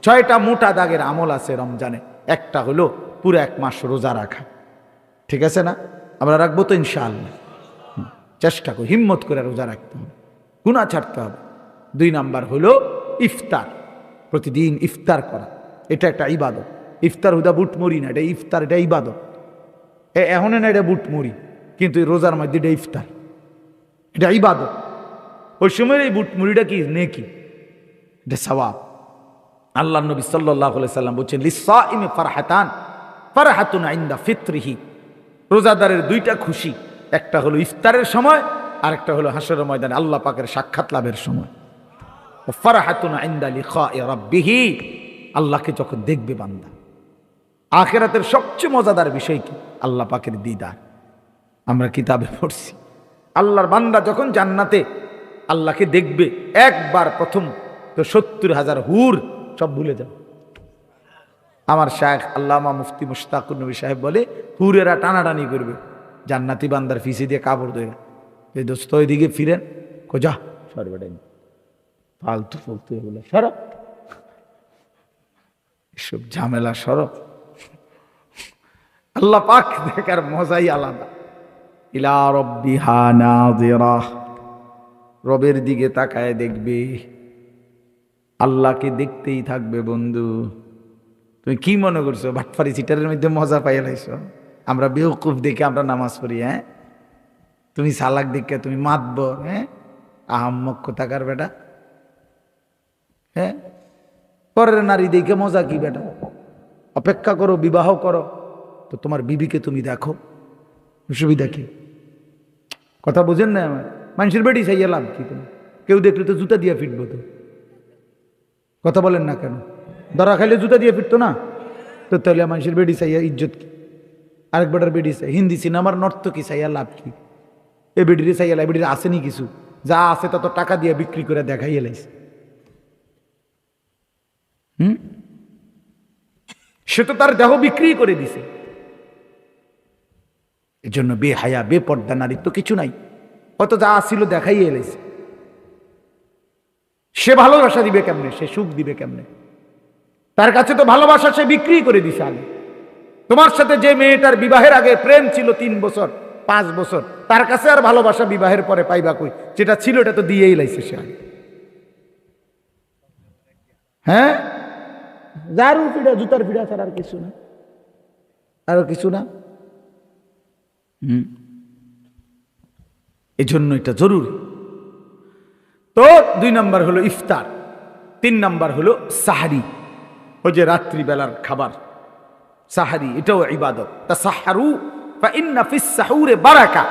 6টা মোটা দাগের আমল আছে রমজানে। একটা হলো পুরো 1 মাস রোজা রাখা। ঠিক আছে না? আমরা রাখবো তো ইনশাআল্লাহ। চেষ্টা করি, হিম্মত করে রোজা রাখতে হবে, গুনাহ ছাড়তে হবে। 2 নাম্বার হলো ইফতার, প্রতিদিন ইফতার করা। এটা একটা ইবাদত। ইফতার হুদা বুট মুড়ি না, এটা ইফতার, এটা ইবাদত। এখন না এটা বুট মুড়ি, কিন্তু এই রোজার মধ্যে এটা ইফতার, এটা ইবাদত। ওই সময় এই বুট মুড়িটা কি নেকি, এটা সওয়াব। আল্লাহ নবী সাল্লাল্লাহু আলাইহি সাল্লাম বলছেন লিসাইমি ফারহাতান, ফারহাতুন ইনদা ফিত্রিহি। রোজাদারের 2টা খুশি, একটা হলো ইফতারের সময়, আর একটা হলো হাসরের ময়দানে আল্লাহ পাকের সাক্ষাৎ লাভের সময়। ফারহাতুন ইনদা লিকাই রাব্বিহি, আল্লাহকে যখন দেখবে বান্দা। আখিরাতের সবচেয়ে মজাদার বিষয় কি? আল্লাহ পাকের দিদার। আমরা কিতাবে পড়ছি, আল্লাহর বান্দা যখন জান্নাতে আল্লাহকে দেখবে একবার প্রথম, তো 70,000 হুর সব ভুলে যাবে। আমার শায়েখ আল্লামা মুফতি মুশতাকুর নবী সাহেব বলে, হুরেরা টানাটানি করবে জান্নাতি বান্দার ফিসে দিয়ে কাপড় ধরে, এই দোস্ত এদিকে ফিরেন, যা সরবেটাই ফালতু ফলতু এগুলো সর, এসব ঝামেলা সর। আল্লাহ পাক দেখার মজাই আলাদা। ইলা রাব্বিহা নাযিরা, রবের দিকে তাকায় দেখবে, আল্লাহকে দেখতেই থাকবে। বন্ধু, তুমি কি মনে করছো বাটফারি সিটারের মধ্যে মজা পাইয়া লাইছো? আমরা বেওকুফ দেখে আমরা নামাজ পড়ি, হ্যাঁ? তুমি সালাক দেখে তুমি মাতবর, হ্যাঁ? আহাম্মক কোথাকার বেটা, হ্যাঁ? পরের নারী দেখে মজা কি বেটা? অপেক্ষা করো, বিবাহ করো, তো তোমার বিবিকে তুমি দেখো, অসুবিধা কি? কথা বুঝেন না আমার? মানুষের বেটি চাইয়া লাভ কি? তুমি কেউ দেখলে তো জুতা দিয়ে ফিটবো। তো কথা বলেন না কেন? ধরা খাইলে জুতা দিয়ে ফিরতো না তো? তাহলে মানুষের বেডি চাইয়া ইজ্জত কি? আরেক বেটার বেডি চাই, হিন্দি সিনেমার নর্তকী চাইয়া লাভ কি? এ বেডিরে চাইয়া লাভ, বেডির আসেনি কিছু, যা আছে তত টাকা দিয়ে বিক্রি করে দেখাই এলাইছে। সে তো তার দেহ বিক্রি করে দিছে। এজন্য বেহায়া বেপর্দা নারীর তো কিছু নাই, অত যা আসছিল দেখাই এলাইছে। সে ভালোবাসা দিবে কেমনে? সে সুখ দিবে কেমনে? তার কাছে তো ভালোবাসা সে বিক্রি করে দিছে আগে। তোমার সাথে যে মেয়েটার বিবাহের আগে প্রেম ছিল 3 বছর 5 বছর, তার কাছে আর ভালোবাসা বিবাহের পরে পাইবা কই? যেটা ছিল এটা তো দিয়েই লাইছে সে আগে। হ্যাঁ, জারু পিড়া, জুতার পিড়া ছাড়া আর কিছু না, আরো কিছু না। এই জন্য এটা জরুরি। তো 2 নাম্বার হলো ইফতার, 3 নাম্বার হলো সাহারি, ওই যে রাত্রিবেলার খাবার সাহারি, এটাও ইবাদত। তাসাহহারু ফা ইন্না ফিস সাহুরে বারাকা।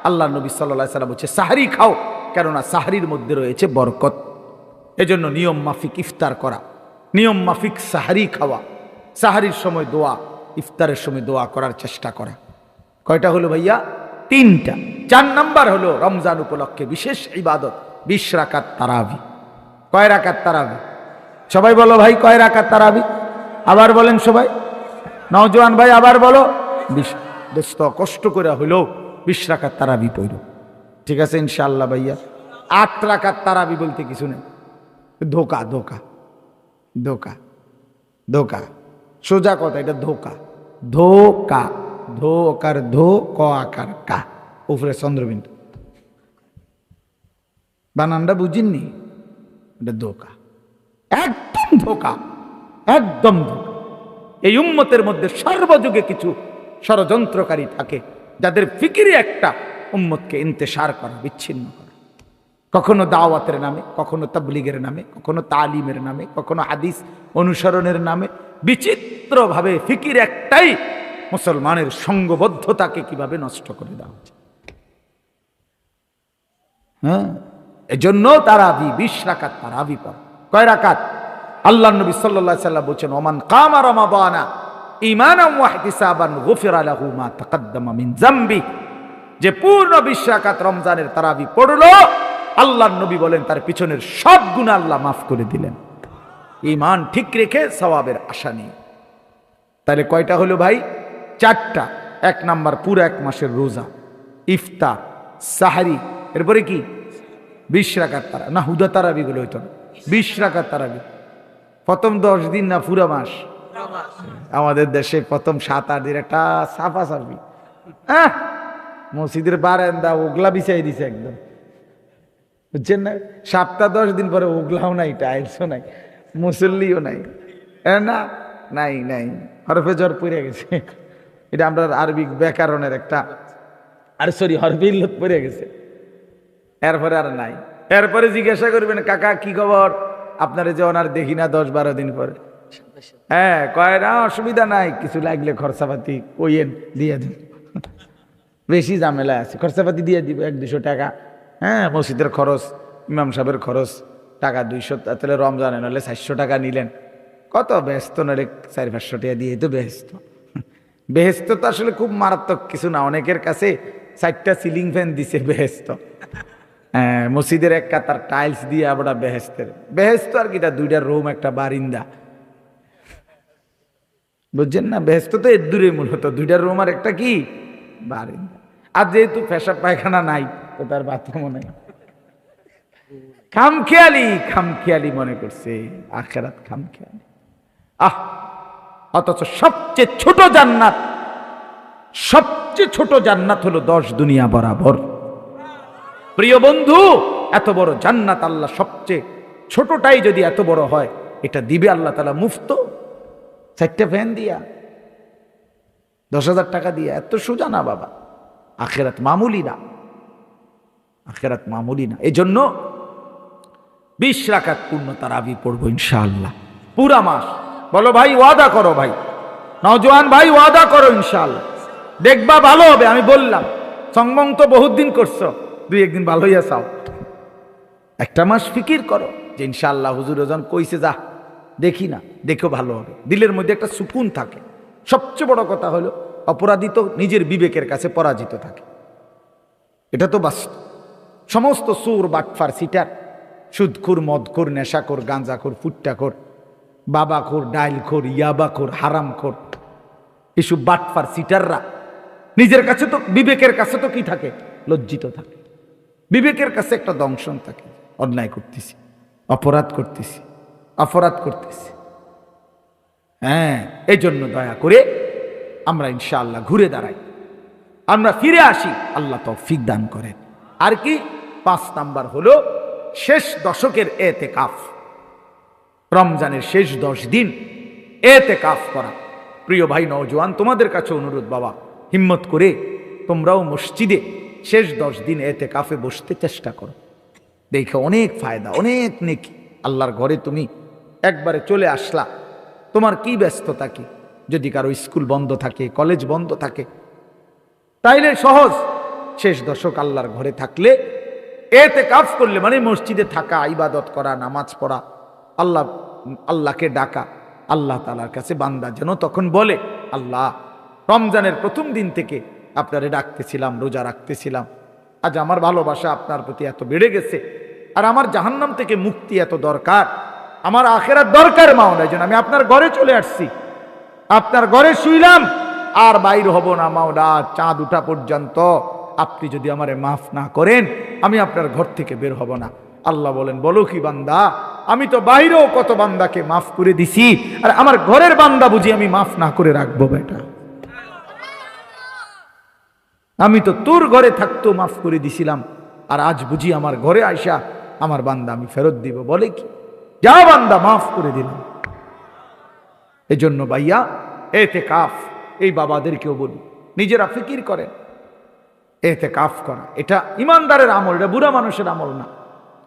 আল্লাহ নবী সাল্লাল্লাহু আলাইহি সাল্লাম বলেছে সাহারি খাও, কেননা সাহারির মধ্যে রয়েছে বরকত। এজন্য নিয়ম মাফিক ইফতার করা, নিয়ম মাফিক সাহারি খাওয়া, সাহারির সময় দোয়া, ইফতারের সময় দোয়া করার চেষ্টা করা। কয়টা হলো ভাইয়া? 3টা। 4 নাম্বার হলো রমজান উপলক্ষে বিশেষ ইবাদত 20 রাকাত তারাবি। কয় রাকাত তারাবি? সবাই বলো ভাই, কয় রাকাত তারাবি? আবার বলেন সবাই, নওজোয়ান ভাই আবার বলো। 20। দোস্ত কষ্ট করে হইলো 20 রাকাত তারাবি পড়ল, ঠিক আছে ইনশাআল্লাহ ভাইয়া। 8 রাকাত তারাবি বলতে কিছু নেই। ধোকা ধোকা ধোকা ধোকা, সোজা কথা, এটা ধোকা। ধোকা, ধো আকার ধো, ক আকার কা, উপরে চন্দ্রবিন্দু, বানানটা বুঝিননি? এটা ধোকা, একদম ধোকা, একদম ধোকা। এই উম্মতের মধ্যে সর্বযুগে কিছু ষড়যন্ত্রকারী থাকে, যাদের ফিকিরে একটা উম্মতকে ইন্তেশার করা, বিচ্ছিন্ন করা। কখনো দাওয়াতের নামে, কখনো তাবলীগের নামে, কখনো তালিমের নামে, কখনো হাদিস অনুসরণের নামে বিচিত্রভাবে ফিকির একটাই, মুসলমানের সঙ্গবদ্ধতাকে কিভাবে নষ্ট করে দেওয়া হচ্ছে। হ্যাঁ, এজন্য তারাবি 20 রাকাত তারাবি পড়ে। কয় রাকাত? আল্লাহ নবী সাল্লাল্লাহু আলাইহি সাল্লাম বলেছেন ওমান কামা রমাদানা ঈমানান ওয়া ইহতিসাবান গুফিরা লাহু মা তাকাদ্দামা মিন যামবি। যে পূর্ণ 20 রাকাত রমজানের তারাবি পড়লো, আল্লাহর নবী বলেন তার পিছনের সব গুনাহ আল্লাহ মাফ করে দিলেন, ঈমান ঠিক রেখে সওয়াবের আশা নিয়ে। তাহলে কয়টা হলো ভাই? 4টা। 1 নাম্বার পুরো 1 মাসের রোজা, ইফতার, সাহারি, এরপরে কি 20 রাকাত তারা না, হুদা তারাবি গুলো হইতো না, 20 রাকাত তারাবি, প্রথম 10 দিন না পুরো মাস? আমাদের দেশে প্রথম 7-8 দিন একটা সাফাসাফি, মসজিদের বারান্দা ওগলা বিছাই দিছে একদম, বুঝছেন না? সপ্তাহ 10 দিন পরে ওগলাও নাই, টাইলসও নাই, মুসল্লিও নাই, না নাই নাই, হরফে জ্বর পড়ে গেছে। এটা আমরা আরবিক ব্যাকরণের একটা, আর সরি হরফে ইল্লত পড়ে গেছে, এরপরে আর নাই। এরপরে জিজ্ঞাসা করবেন কাকা কি খবর, আপনারে যে ওনার দেখি না 10-12 দিন পরে, হ্যাঁ কয় না অসুবিধা নাই, কিছু লাগলে খরচাপাতি কইয়েন দিয়ে দিন, বেশি ঝামেলা আছে, খরচাপাতি দিয়ে দিব 100-200 টাকা, হ্যাঁ মসজিদের খরচ, ইমাম সাহেবের খরচ টাকা 200, তাহলে রমজানে নাহলে 400 টাকা নিলেন, কত ব্যস্ত, নাহলে 400-500 টাকা দিয়ে তো বেহেস্ত। বেহেস্ত তো আসলে খুব মারাত্মক কিছু না, অনেকের কাছে 4টা সিলিং ফ্যান দিছে বেহেস্ত, হ্যাঁ মসজিদের এক কাতার টাইলস দিয়ে আমরা বেহেস্তের, বেহেস্ত আর কিটা 2টা রুম একটা বারিন্দা, বুঝছেন না? বেহেস্ত তো এর দূরে মূলত 2টা রুম আর একটা কি বারিন্দা। আর যেহেতু পেশাব পায়খানা নাই তো তার বাথরুমও নাই, খামখেয়ালি মনে করছে আখিরাত খামখেয়ালি। অথচ সবচেয়ে ছোট জান্নাত হলো 10 দুনিয়া বরাবর। প্রিয় বন্ধু, এত বড় জান্নাত আল্লাহ সবচেয়ে ছোটটাই যদি এত বড় হয়, এটা দিবে আল্লাহ তাআলা মুফত, 4টা ফ্যান দিয়া, 10,000 টাকা দিয়া, এত সোজা না বাবা। আখিরাত মামুলি না, আখিরাত মামুলি না। এই জন্য 20 রাকাত পূর্ণ তারাবি পড়বো ইনশাআল্লাহ পুরা মাস। বলো ভাই ওয়াদা করো, ভাই নওজোয়ান ভাই ওয়াদা করো ইনশাআল্লাহ, দেখবা ভালো হবে। আমি বললাম সংবং তো বহুত দিন করছো, 2-1 দিন ভালো হইয়া চাও, একটা মাস ফিকির করো যে ইনশাআল্লাহ হুজুর ওজন কইছে, যা দেখি না, দেখো ভালো হবে, দিলের মধ্যে একটা সুকুন থাকে। সবচেয়ে বড় কথা হলো অপরাধী তো নিজের বিবেকের কাছে পরাজিত থাকে, এটা তো বাস্তব। সমস্ত সুর, বাটফার, সিটার, সুদখোর, মদখোর, নেশাখোর, গাঁজাখোর, ফুট্টাখোর, বাবাখোর, ডাইলখোর, ইয়াবাখোর, হারামখোর, এসব বাটফার সিটাররা নিজের কাছে তো, বিবেকের কাছে তো কি থাকে, লজ্জিত থাকে, বিবেকের কাছে একটা দংশন থাকে, অন্যায় করতেছি, অপরাধ করতেছি। হ্যাঁ, এই জন্য দয়া করে আমরা ইনশাআল্লাহ ঘুরে দাঁড়াই, আমরা ফিরে আসি, আল্লাহ তৌফিক দান করেন। আর কি 5 নাম্বার হলো শেষ দশকের এতেকাফ, রমজানের শেষ 10 দিন এতেকাফ করা। প্রিয় ভাই নওজোয়ান, তোমাদের কাছে অনুরোধ, বাবা হিম্মত করে তোমরাও মসজিদে শেষ 10 দিন এতেকাফে বসতে চেষ্টা করো, দেখে অনেক ফায়দা, অনেক নেকি। আল্লাহর ঘরে তুমি একবারে চলে আসলা, তোমার কি ব্যস্ততা কি, যদি কারো স্কুল বন্ধ থাকে, কলেজ বন্ধ থাকে, তাইলে সহজ, শেষ দশক আল্লাহর ঘরে থাকলে, এতেকাফ করলে মানে মসজিদে থাকা, ইবাদত করা, নামাজ পড়া, আল্লাহকে ডাকা। আল্লাহ তাআলার কাছে বান্দা যেন তখন বলে, আল্লাহ রমজানের প্রথম দিন থেকে আপনারে ডাকতেছিলাম, রোজা রাখতেছিলাম, আজ আমার ভালোবাসা আপনার প্রতি এত বেড়ে গেছে, আর আমার জাহান্নাম থেকে মুক্তি এত দরকার, আমার আখিরাত দরকার মাওলা, এই জন্য আমি আপনার ঘরে চলে আসছি, আপনার ঘরে শুইলাম, আর বাইর হব না মাওলা, চাঁদ উঠা পর্যন্ত আপনি যদি আমারে মাফ না করেন, আমি আপনার ঘর থেকে বের হব না। আল্লাহ বলেন, বলো কি বান্দা, আমি তো বাইরেও কত বান্দাকে মাফ করে দিছি, আর আমার ঘরের বান্দা বুঝি আমি মাফ না করে রাখবো বেটা? আমি তো তোর ঘরে থাকতো মাফ করে দিছিলাম, আর আজ বুঝি আমার ঘরে আইসা আমার বান্দা আমি ফেরত দিব? বলে কি, যা বান্দা মাফ করে দিলাম। এই জন্য ভাইয়া এতেকাফ, এই বাবাদেরকেও বলি, নিজেরা ফিকির করেন, এতেকাফ করা এটা ইমানদারের আমল, এটা বুড়া মানুষের আমল না,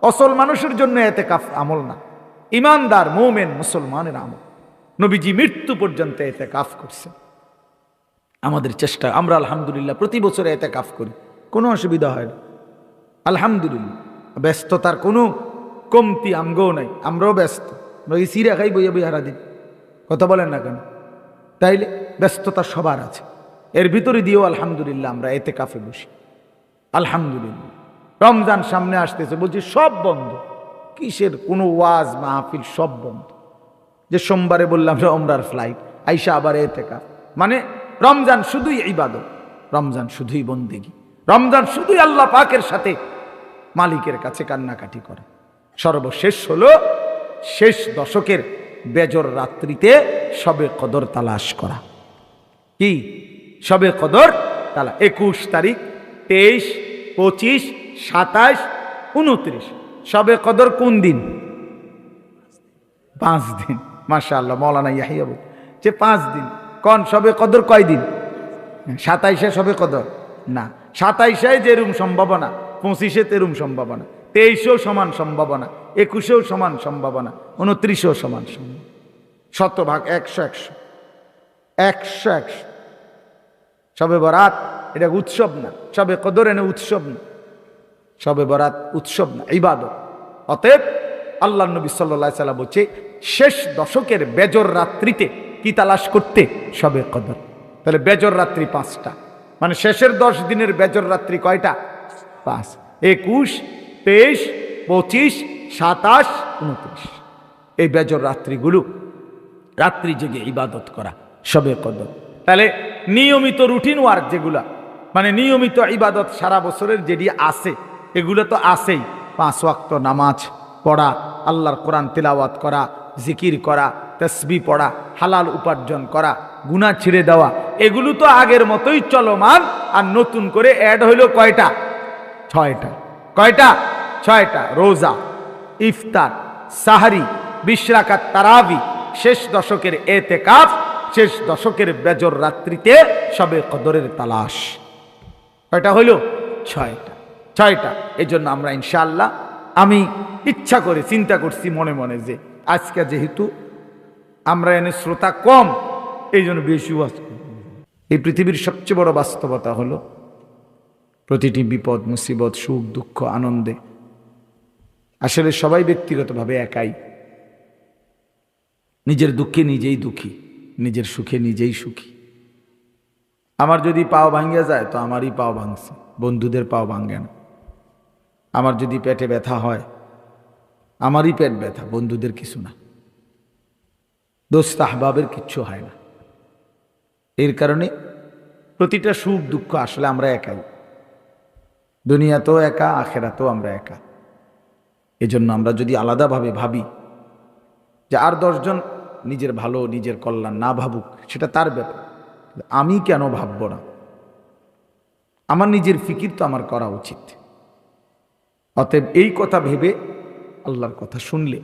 অসল মানুষের জন্য এতেকাফ আমল না, ইমানদার মুমিন মুসলমানের আমল। নবীজি মৃত্যু পর্যন্ত এতেকাফ করছেন। আমাদের চেষ্টা, আমরা আলহামদুলিল্লাহ প্রতি বছর এতেকাফ করি, কোনো অসুবিধা হয় না, আলহামদুলিল্লাহ। ব্যস্ততার কোনো কমতি আমগোও নাই, আমরাও ব্যস্ত, আমরা এই সিরা খাই বইয়া বই হারা দিন, কথা বলেন না কেন? তাইলে ব্যস্ততা সবার আছে, এর ভিতরে দিয়েও আলহামদুলিল্লাহ আমরা এতেকাফে বসি, আলহামদুলিল্লাহ। রমজান সামনে আসতেছে, বলছি সব বন্ধ, কিসের কোনো ওয়াজ মাহফিল সব বন্ধ। যে সোমবারে বললাম ওমরার ফ্লাইট, আইসা আবার এতেকাফ, মানে রমজান শুধুই ইবাদত, রমজান শুধুই বন্দেগী, রমজান শুধুই আল্লাহ পাকের সাথে মালিকের কাছে কান্নাকাটি করে। সর্বশেষ হলো শেষ দশকের বেজর রাত্রিতে শবে কদর তালাশ করা। কি শবে কদর তালা 21 তারিখ, 23, 25, 27, 29 শবে কদর কোন দিন? 5 দিন। মাশাআল্লাহ, মৌলানা ইয়াহিয়া বল যে 5 দিন। কোন শবে কদর কয় দিন? 27-এ শবে কদর না, 27-এ যেরকম সম্ভাবনা, 25-এ তেরুম সম্ভাবনা, 23-এও সমান সম্ভাবনা, 21-এও সমান সম্ভাবনা, 29-এও সমান সম্ভাবনা। শতভাগ 100 শবে বরাত এটা উৎসব না, শবে কদর এনে উৎসব না, শবে বরাত উৎসব না, ইবাদত। অতএব আল্লাহ নবী সাল্লাল্লাহু আলাইহি ওয়াসাল্লাম বলছে শেষ দশকের বেজর রাত্রিতে কি তালাশ করতে? শবে কদর। তাহলে বেজর রাত্রি 5টা, মানে শেষের 10 দিনের বেজর রাত্রি কয়টা? 5। 21, 23, 25, 27, 29 এই বেজর রাত্রিগুলো রাত্রি জেগে ইবাদত করা শবে কদর। তাহলে নিয়মিত রুটিন ওয়ার্ক যেগুলা, মানে নিয়মিত ইবাদত সারা বছরের যেটি আছে এগুলো তো আছেই। 5 ওয়াক্ত নামাজ পড়া, আল্লাহর কোরআন তিলাওয়াত করা, জিকির করা, তাসবিহ পড়া, হালাল উপার্জন করা, গুনাহ ছেড়ে দেওয়া, এগুলো তো আগের মতোই চলমান। আর নতুন করে অ্যাড হইল কয়টা? 6টা। কয়টা? 6টা। রোজা, ইফতার, সাহারি, 20 রাকাত তারাবি, শেষ দশকের এতেকাফ, শেষ দশকের বেজর রাত্রিতে শবে কদরের তালাশ। কয়টা হইল? 6টা। এই জন্য আমরা ইনশাআল্লাহ, আমি ইচ্ছা করে চিন্তা করছি মনে মনে যে আজকে যেহেতু আমরা এনে শ্রোতা কম, এই জন্য বেশি ওয়াজ। এই পৃথিবীর সবচেয়ে বড় বাস্তবতা হলো প্রতিটি বিপদ মুসিবত, সুখ দুঃখ, আনন্দে আসলে সবাই ব্যক্তিগতভাবে একাই। নিজের দুঃখে নিজেই দুঃখী, নিজের সুখে নিজেই সুখী। আমার যদি পাও ভাঙ্গিয়া যায় তো আমারই পাও ভাঙছে, বন্ধুদের পাও ভাঙ্গে না। আমার যদি পেটে ব্যথা হয় আমারই পেট ব্যথা, বন্ধুদের কিছু না, দোস্ত আহবাবের কিচ্ছু হয় না। এর কারণে প্রতিটা সুখ দুঃখ আসলে আমরা একাই, দুনিয়াতেও একা, আখেরাতেও আমরা একা। এজন্য আমরা যদি আলাদাভাবে ভাবি যে আর 10 জন নিজের ভালো নিজের কল্যাণ না ভাবুক, সেটা তার ব্যাপার, আমি কেন ভাববো না? আমার নিজের ফিকির তো আমার করা উচিত। অতএব এই কথা ভেবে আল্লাহর কথা শুনলে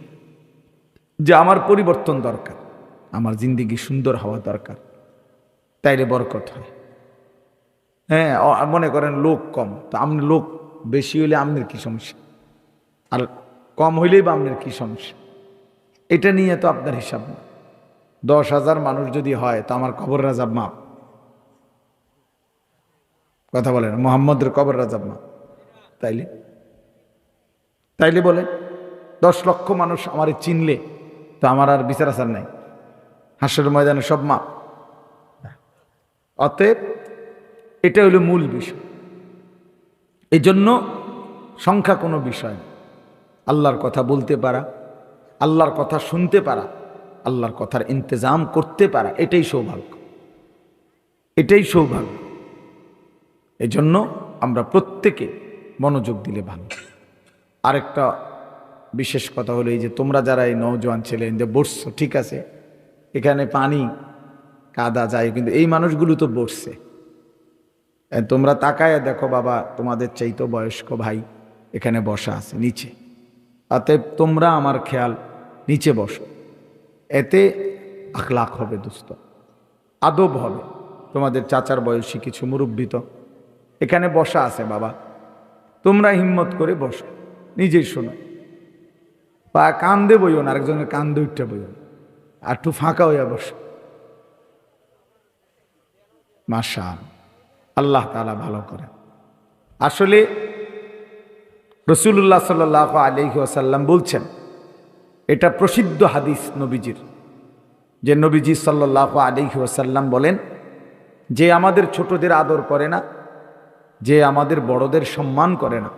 যে আমার পরিবর্তন দরকার, আমার জিন্দেগি সুন্দর হওয়া দরকার, তাইলে বরকত হয়। হ্যাঁ, মনে করেন লোক কম, তো আপনি লোক বেশি হইলে আপনার কি সমস্যা, আর কম হইলেই বা আপনার কি সমস্যা? এটা নিয়ে তো আপনার হিসাব না। 10,000 মানুষ যদি হয় তো আমার কবর রাজাব মাপ। কথা বলেন, মোহাম্মদের কবর রাজাব মাপ। তাইলে বলে 10 লক্ষ মানুষ আমার চিনলে তো আমার আর বিচার আচার নাই, হাসরের ময়দানে সব মাপ। অতএব এটা হলো মূল বিষয়। এই জন্য সংখ্যা কোনো বিষয় না। আল্লাহর কথা বলতে পারা, আল্লাহর কথা শুনতে পারা, আল্লাহর কথার ইন্তজাম করতে পারা, এটাই সৌভাগ্য, এটাই সৌভাগ্য। এই জন্য আমরা প্রত্যেকে মনোযোগ দিলে ভালো। আরেকটা বিশেষ কথা হলো এই যে তোমরা যারা এই নওজোয়ান ছেলে যে বসছো, ঠিক আছে, এখানে পানি কাদা যায়, কিন্তু এই মানুষগুলো তো বসছে। তোমরা তাকায় দেখো বাবা, তোমাদের চাইতো বয়স্ক ভাই এখানে বসা আছে নিচে, অতএব তোমরা আমার খেয়াল নিচে বসো, এতে আখলাক হবে, দোস্ত আদব হবে। তোমাদের চাচার বয়সী কিছু মুরব্বী তো এখানে বসা আছে বাবা, তোমরা হিম্মত করে বসো, নিজেই শোনো, বা কান্দে বইও না, আরেকজনের কান্দে উঠতে বইও না, আর একটু ফাঁকা হইয়া বসো। মাশাআল্লাহ, আল্লাহ তাআলা ভালো করেন। আসলে রাসূলুল্লাহ সাল্লাল্লাহু আলাইহি ওয়াসাল্লাম বলছেন, এটা প্রসিদ্ধ হাদিস নবীজির, যে নবীজি সাল্লাল্লাহু আলাইহি ওয়াসাল্লাম বলেন যে আমাদের ছোটদের আদর করে না, যে আমাদের বড়দের সম্মান করে না,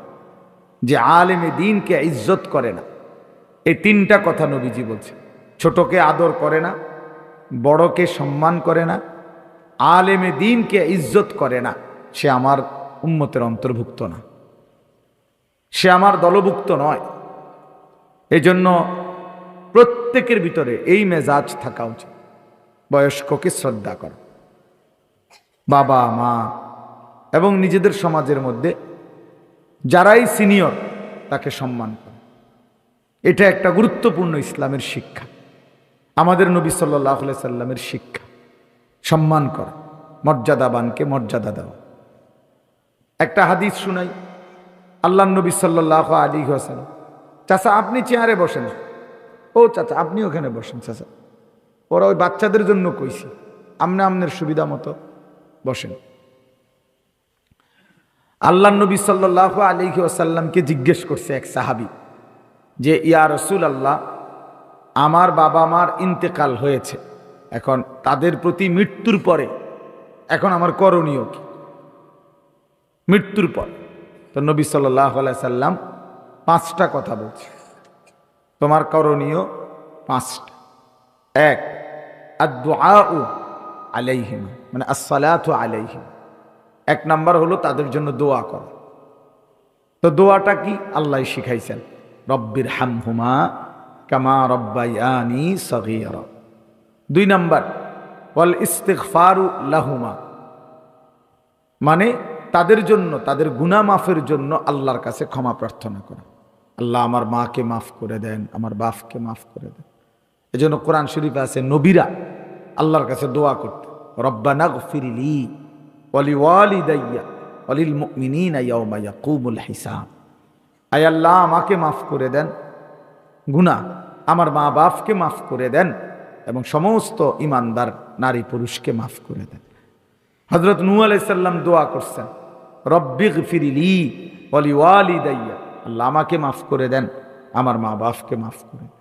যে আলেমে দ্বীনকে ইজ্জত করে না। এই 3টা কথা নবীজি বলছে। ছোটকে আদর করে না, বড়কে সম্মান করে না, আলেমে দ্বীনকে ইজ্জত করে না, সে আমার উম্মতের অন্তর্ভুক্ত না, সে আমার দলভুক্ত নয়। এই জন্য প্রত্যেকের ভিতরে এই মেজাজ থাকা উচিত, বয়স্ককে শ্রদ্ধা করা, বাবা মা এবং নিজেদের সমাজের মধ্যে যারাই সিনিয়র তাকে সম্মান করা। এটা একটা গুরুত্বপূর্ণ ইসলামের শিক্ষা, আমাদের নবী সাল্লাল্লাহু আলাইহি সাল্লামের শিক্ষা, সম্মান করা, মর্যাদাবানকে মর্যাদা দেওয়া। একটা হাদিস শুনাই, আল্লাহর নবী সাল্লাল্লাহু আলাইহি ওয়াসাল্লাম, চাচা আপনি চেয়ারে বসেন, ও চাচা আপনি ওখানে বসেন, চাচা ওরা ওই বাচ্চাদের জন্য কইছি, আপনি আপনার সুবিধা মতো বসেন। আল্লাহর নবী সাল্লাল্লাহু আলাইহি ওয়াসাল্লামকে জিজ্ঞেস করছে এক সাহাবী যে ইয়া রাসূলুল্লাহ, আমার বাবা মার ইন্তেকাল হয়েছে, এখন তাদের প্রতি মৃত্যুর পরে এখন আমার করণীয় কি? মৃত্যুর পর তো নবী সাল্লাল্লাহু আলাইহি সাল্লাম 5টা কথা বলছে, তোমার করণীয় 5টা। এক, আদ-দুআউ আলাইহিম, মানে আসসালাতু আলাইহিম। 1 নাম্বার হলো তাদের জন্য দোয়া করা। তো দোয়াটা কি? আল্লাহ শিখাইছেন, রব্বির হামহুমা কামা রব্বায়ানি সগীরা। 2 নাম্বার, ওয়াল ইস্তিগফারু লাহুমা, মানে তাদের জন্য, তাদের গুনাহ মাফের জন্য আল্লাহর কাছে ক্ষমা প্রার্থনা করা। আল্লাহ আমার মাকে মাফ করে দেন, আমার বাপকে মাফ করে দেন। এজন্য কোরআন শরীফে আছে নবীরা আল্লাহর কাছে দোয়া করতে, রব্বানা গফিরলি ওয়ালিওয়ালিদাইয়া ওয়ালিল মুমিনিনা ইয়াওমা ইয়াকুমুল হিসাব। আয় আল্লাহ আমাকে মাফ করে দেন গুনাহ, আমার মা বাপকে মাফ করে দেন এবং সমস্ত ইমানদার নারী পুরুষকে মাফ করে দেন। হযরত নূহ আলাইহিস সালাম দোয়া করছেন, রব্বিগফিরলি ওয়ালিওয়ালিদাইয়া, আল্লাহ আমাকে মাফ করে দেন, আমার মা বাপকে মাফ করে দেন।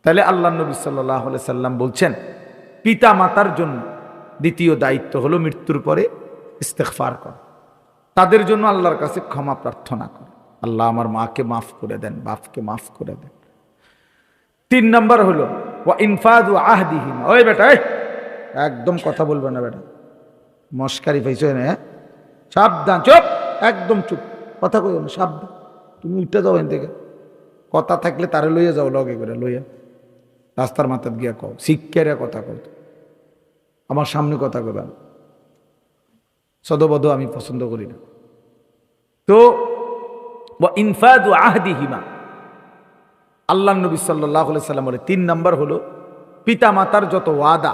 তাহলে আল্লাহ নবী সাল্লাল্লাহু আলাইহি সাল্লাম বলছেন পিতা মাতার জন্য দ্বিতীয় দায়িত্ব হলো মৃত্যুর পরে ইস্তেগফার করা, তাদের জন্য আল্লাহর কাছে ক্ষমা প্রার্থনা করা, আল্লাহ আমার মাকে মাফ করে দেন, বাপকে মাফ করে দেন। 3 নাম্বার হলো ওয়া ইনফাযু আহদিহিম। ওই বেটা, একদম কথা বলবে না বেটা, মস্কারি পাইছো না, সাবধান, চুপ, একদম চুপ, কথা কইও না, সাবধান, তুমি উঠে যাও এখান থেকে। কথা থাকলে তারে লইয়া যাও, লগে করে লইয়া রাস্তার মাথায় গিয়া কও, শিক্ষারে কথা কও, আমার সামনে কথা কইবা না, সদবদ আমি পছন্দ করি না। তো ওয়া ইনফাযু আহদিহিমা, আল্লাহ নবী সাল্লাল্লাহু আলাইহি সাল্লাম বলে 3 নাম্বার হলো পিতা মাতার যত ওয়াদা,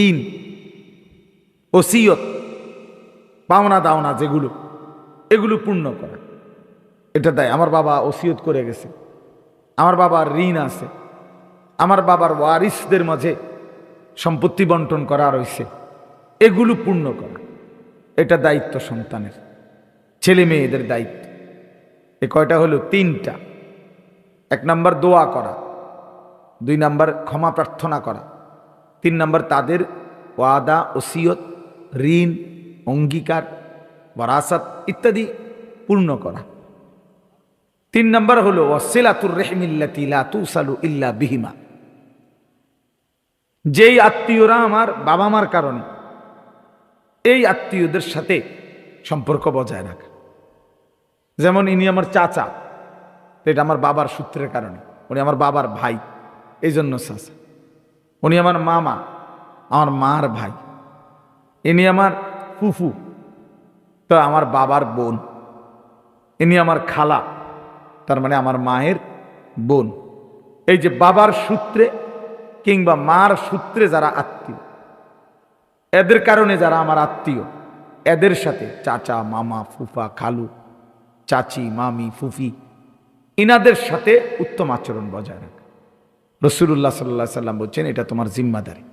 ঋণ, ওসিয়ত, পাওনা দাওনা যেগুলো, এগুলো পূর্ণ করা। এটা দেয়, আমার বাবা ওসিয়ত করে গেছে, আমার বাবার ঋণ আছে, আমার বাবার ওয়ারিসদের মাঝে সম্পত্তি বন্টন করা রয়েছে, এগুলো পূর্ণ করা। এটা দায়িত্ব সন্তানের, ছেলে মেয়েদের দায়িত্ব। এ কয়টা হলো? 3টা। 1 নাম্বার দোয়া করা, 2 নাম্বার ক্ষমা প্রার্থনা করা, 3 নাম্বার তাদের ওয়াদা, ওসিয়ত, ঋণ, অঙ্গীকার, ওয়ারাসাত ইত্যাদি পূর্ণ করা। 3 নাম্বার হলো ওয়াসিলাতুর রহিমিল্লাতি লা তুসালু ইল্লা বিহিমা, যেই আত্মীয়রা আমার বাবা মার কারণে, এই আত্মীয়দের সাথে সম্পর্ক বজায় রাখা। যেমন ইনি আমার চাচা, এটা আমার বাবার সূত্রের কারণে, উনি আমার বাবার ভাই, এই জন্য চাচা। উনি আমার মামা, আমার মার ভাই। ইনি আমার ফুফু, তো আমার বাবার বোন। ইনি আমার খালা, তার মানে আমার মায়ের বোন। এই যে বাবার সূত্রে কিংবা মার সূত্রে যারা আত্মীয়, এদের কারণে যারা আমার আত্মীয়, এদের সাথে চাচা, মামা, ফুফা, খালু, চাচি, মামি, ফুফি, ইনাদের সাথে উত্তম আচরণ বজায় রাখা। রাসূলুল্লাহ সাল্লাল্লাহু আলাইহি সাল্লাম বলছেন এটা তোমার জিম্মাদারি,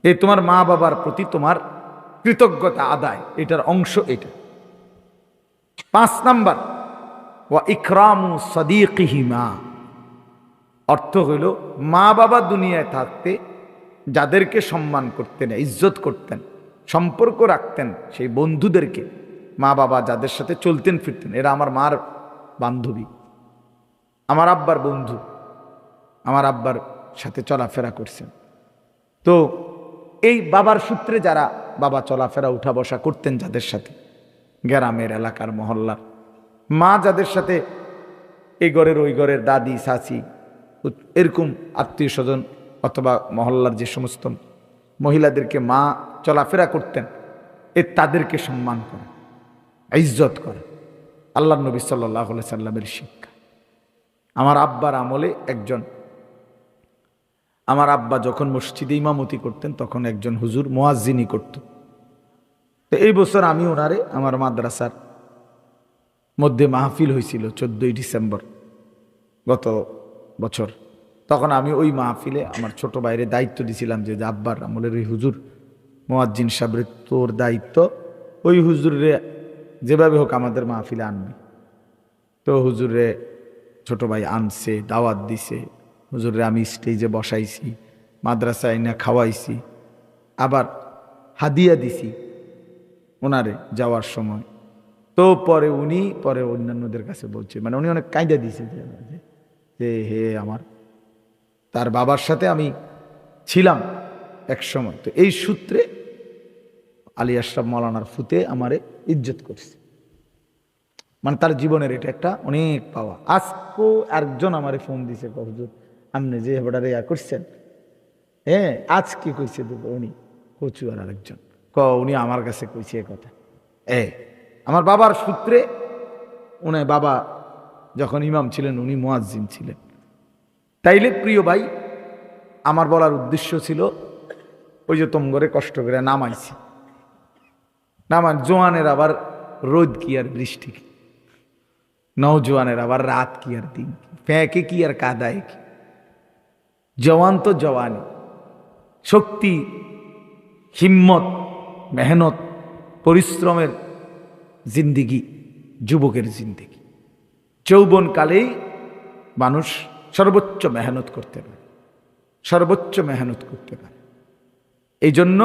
এই তোমার মা বাবার প্রতি তোমার কৃতজ্ঞতা আদায়, এটার অংশ এটা। 5 নাম্বার ওয়া ইকরামু সাদিকিহিমা, অর্থ হইল মা বাবা দুনিয়ায় থাকতে যাদেরকে সম্মান করতেন, ইজ্জত করতেন, সম্পর্ক রাখতেন, সেই বন্ধুদেরকে, মা বাবা যাদের সাথে চলতেন ফিরতেন, এরা আমার মার বান্ধবী, আমার আব্বার বন্ধু, আমার আব্বার সাথে চলাফেরা করছেন। তো এই বাবার সূত্রে যারা বাবা চলাফেরা উঠা বসা করতেন, যাদের সাথে গ্রামের, এলাকার, মহল্লার, মা যাদের সাথে এই ঘরের ওই ঘরের দাদি, চাচি, এরকম আত্মীয় স্বজন অথবা মহল্লার যে সমস্ত মহিলাদেরকে মা চলাফেরা করতেন, তাদেরকে সম্মান করে, ইজ্জত করে, আল্লাহ নবী সাল্লাল্লাহু আলাইহি সাল্লামের শিক্ষা। আমার আব্বার আমলে আমার আব্বা যখন মসজিদে ইমামতি করতেন তখন একজন হুজুর মুয়াজ্জিনি করত। তো এই বছর আমি ওনারে আমার মাদ্রাসার মধ্যে মাহফিল হয়েছিল 14ই ডিসেম্বর গত বছর, তখন আমি ওই মাহফিলে আমার ছোট ভাইয়ের দায়িত্ব দিছিলাম যে আব্বার আমলের ওই হুজুর মুয়াজ্জিন সাহেবের তোর দায়িত্ব, ওই হুজুরে যেভাবে হোক আমাদের মাহফিলে আনবি। তো হুজুরে ছোট ভাই আনছে, দাওয়াত দিছে, হুজুরে আমি স্টেজে বসাইছি, মাদ্রাসায় না খাওয়াইছি, আবার হাদিয়া দিছি ওনারে যাওয়ার সময়। তো পরে উনি অন্যান্যদের কাছে বলছে, মানে উনি অনেক কায়দা দিছে যে হে আমার, তার বাবার সাথে আমি ছিলাম এক সময়, তো এই সূত্রে আলী আশরাফ মাওলানার ফুতে আমারে ইজ্জত করছে। মানে তার জীবনের এটা একটা অনেক পাওয়া। আজকেও একজন আমারে ফোন দিছে, হুজুর আপনি যে হেবড়ারে করছেন, হ্যাঁ আজ কি কইছে উনি কচু আর আরেকজন উনি আমার কাছে কইছে এ কথা। আমার বাবার সূত্রে, উনি বাবা যখন ইমাম ছিলেন উনি মুয়াজ্জিন ছিলেন। তাইলে প্রিয় ভাই, আমার বলার উদ্দেশ্য ছিল ওই যে তোমগরে কষ্ট করে নামাইছি, জোয়ানের আবার রোদ কি আর বৃষ্টি কি, নওজোয়ানের আবার রাত কি আর দিন কি, ফ্যাঁকে কি আর কাদায় কি, জওয়ান তো জওয়ানি, শক্তি, হিম্মত, মেহনত, পরিশ্রমের জিন্দিগি, যুবকের জিন্দিগি। যৌবনকালেই মানুষ সর্বোচ্চ মেহনত করতে পারে, সর্বোচ্চ মেহনত করতে পারে। এই জন্য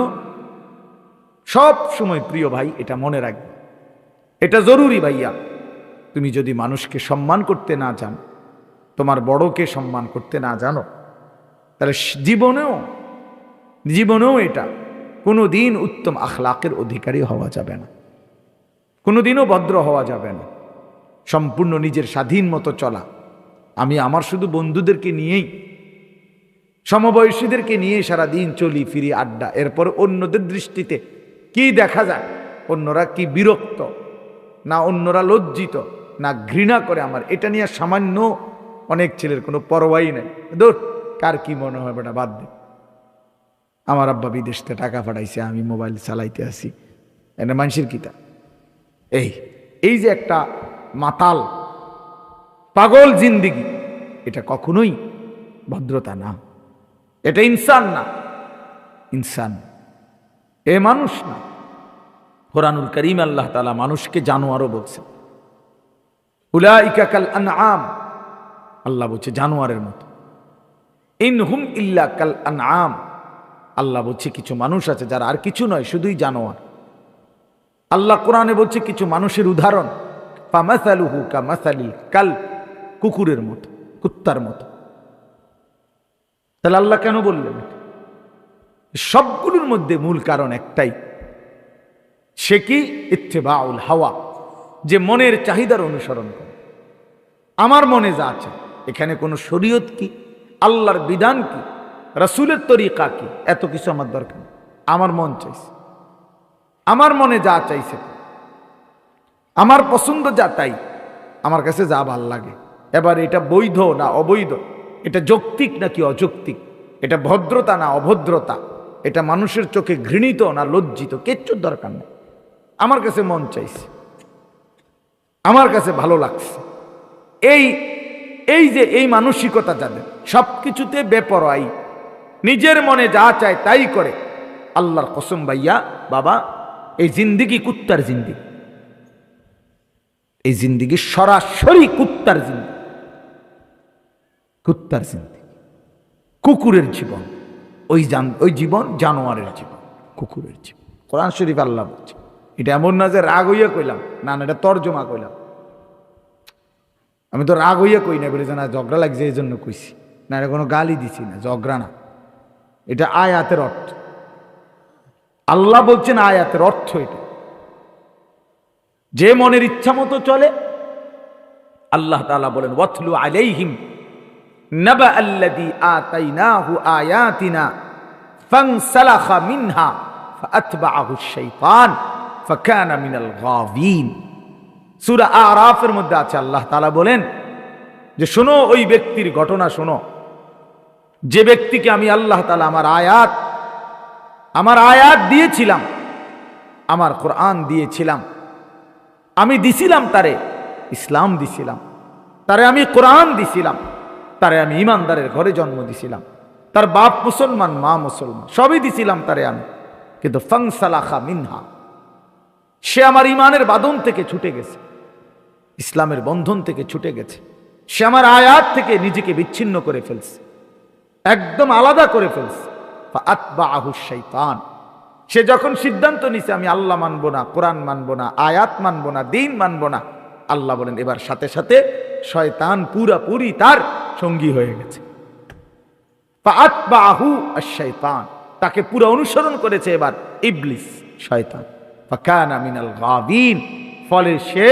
সব সময় প্রিয় ভাই এটা মনে রাখবে, এটা জরুরি ভাইয়া। তুমি যদি মানুষকে সম্মান করতে না জানো, তোমার বড়কে সম্মান করতে না জানো, তাহলে জীবনেও এটা কোনোদিন উত্তম আখলাকের অধিকারী হওয়া যাবে না, কোনোদিনও ভদ্র হওয়া যাবে না। সম্পূর্ণ নিজের স্বাধীন মতো চলা। আমি আমার শুধু বন্ধুদেরকে নিয়েই, সমবয়সীদেরকে নিয়ে সারাদিন চলি ফিরি আড্ডা, এরপর অন্যদের দৃষ্টিতে কি দেখা যায়, অন্যরা কি বিরক্ত, না অন্যরা লজ্জিত, না ঘৃণা করে আমার, এটা নিয়ে সামান্য অনেক ছেলের কোনো পরোয়াই নেই। ধর কার কি মনে হয় বেটা বাদ দে, আমার আব্বা বিদেশ থেকে টাকা পাঠাইছে, আমি মোবাইল চালাইতে আসি, এটা মানুষের কিতা। এই যে একটা মাতাল পাগল জিন্দিগি, এটা কখনোই ভদ্রতা না, এটা ইনসান না, ইনসান এ মানুষ না। কোরআনুল কারীম আল্লাহ তাআলা মানুষকে জানোয়ারও বলছেন, উলাইকা কাল আনআম, আল্লাহ বলছে জানোয়ারের মতো। ইনহুম ইল্লা কাল আনআম, আল্লাহ বলছে কিছু মানুষ আছে যারা আর কিছু নয়, শুধুই জানোয়ার। আল্লাহ কোরআনে বলছে কিছু মানুষের উদাহরণ, ফামাসালুহু কামাসালিল কাল, কুকুরের মতো, কুত্তার মতো। তাহলে আল্লাহ কেন বললেন? সবগুলোর মধ্যে মূল কারণ একটাই, সে কি ইত্তেবাউল হাওয়া, যে মনের চাহিদার অনুসরণ করে। আমার মনে যা আছে, এখানে কোনো শরীয়ত কি, আল্লাহর বিধান কি, রাসূলের তরিকা কি, এত কিছু আমার দরকার নেই। আমার মন চাইছে, আমার মনে যা চাইছে, আমার পছন্দ যা, তাই আমার কাছে যা ভাল লাগে। এবার এটা বৈধ না অবৈধ, এটা যৌক্তিক নাকি অযৌক্তিক, এটা ভদ্রতা না অভদ্রতা, এটা মানুষের চোখে ঘৃণিত না লজ্জিত, কিচ্ছুর দরকার নেই। আমার কাছে মন চাইছে, আমার কাছে ভালো লাগছে। এই যে এই মানসিকতা যাদের, সবকিছুতে বেপরোয়াই, নিজের মনে যা চায় তাই করে, আল্লাহর কসম ভাইয়া বাবা, এই জিন্দিগি কুত্তার জিন্দিগি, এই জিন্দিগি সরাসরি কুত্তার জিন্দিগি, কুত্তার জিন্দিগি, কুকুরের জীবন। ওই জীবন জানোয়ারের জীবন, কুকুরের জীবন। কোরআন শরীফ আল্লাহ বলছে। এটা এমন না যে রাগ হইয়া কইলাম, না না, এটা তর্জমা কইলাম। আমি তো রাগ হইয়া কই না, বলে না ঝগড়া লাগছে এই জন্য কইছি না, এটা কোনো গালি দিছি না, ঝগড়া না, এটা আয়াতের অর্থ। আল্লাহ বলছেন আয়াতের অর্থ এটা, যে মনের ইচ্ছা মতো চলে। আল্লাহ তাআলা বলেন ওয়াতলু আলাইহিম নাবা আল্লাযী আতাইনাহু আয়াতিনা ফানসালাখা মিনহা ফাআতবাআহু আশ-শাইতান ফাকানা মিনাল গাবিন। সূরা আরাফের মধ্যে আছে, আল্লাহ তাআলা বলেন যে শোনো ওই ব্যক্তির ঘটনা শোনো, যে ব্যক্তিকে আমি আল্লাহ তাআলা আমার আয়াত দিয়েছিলাম, আমার কোরআন দিয়েছিলাম, আমি দিছিলাম তারে ইসলাম দিছিলাম, তারে আমি কোরআন দিছিলাম, তারে আমি ইমানদারের ঘরে জন্ম দিছিলাম, তার বাপ মুসলমান মা মুসলমান সবই দিছিলাম তারে আমি, কিন্তু ফানসালাখা মিনহা, সে আমার ইমানের বাঁধন থেকে ছুটে গেছে, ইসলামের বন্ধন থেকে ছুটে গেছে, সে আমার আয়াত থেকে নিজেকে বিচ্ছিন্ন করে ফেলছে, একদম আলাদা করে ফেলছে। ফাআতবাআহু আশ-শাইতান, সে যখন সিদ্ধান্ত নিছে আমি আল্লাহ মানব না, কোরআন মানব না, আয়াত মানব না, দ্বীন মানব না, আল্লাহ বলেন এবার সাথে সাথে শয়তান পুরাপুরি তার সঙ্গী হয়ে গেছে। ফাআতবাআহু আশ-শাইতান, তাকে পুরো অনুসরণ করেছে এবার ইবলিস শয়তান। ফাকানা মিনাল গাবিন, ফলে সে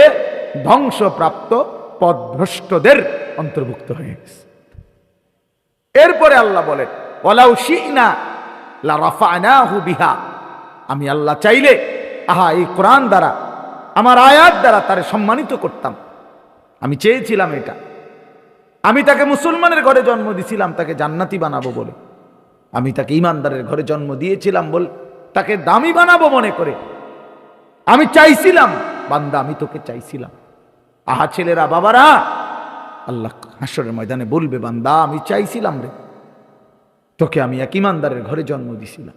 ধ্বংসপ্রাপ্ত পথভ্রষ্টদের অন্তর্ভুক্ত হয়ে গেছে। এরপরে আল্লাহ বলেন ওয়ালাউ শি'না লা রাফা'নাহু বিহা, আমি আল্লাহ চাইলে এই কোরআন দ্বারা আমার আয়াত দ্বারা তারে সম্মানিত করতাম, আমি চেয়েছিলাম এটা, আমি তাকে মুসলমানের ঘরে জন্ম দিয়েছিলাম তাকে জান্নাতি বানাবো বলে, আমি তাকে ইমানদারের ঘরে জন্ম দিয়েছিলাম বলে তাকে দামি বানাবো মনে করে আমি চাইছিলাম, বান্দা আমি তোকে চাইছিলাম। ছেলেরা বাবারা, আল্লাহ হাসরের ময়দানে বলবে বান্দা আমি চাইছিলাম রে, তোকে আমি এক ইমানদারের ঘরে জন্ম দিছিলাম,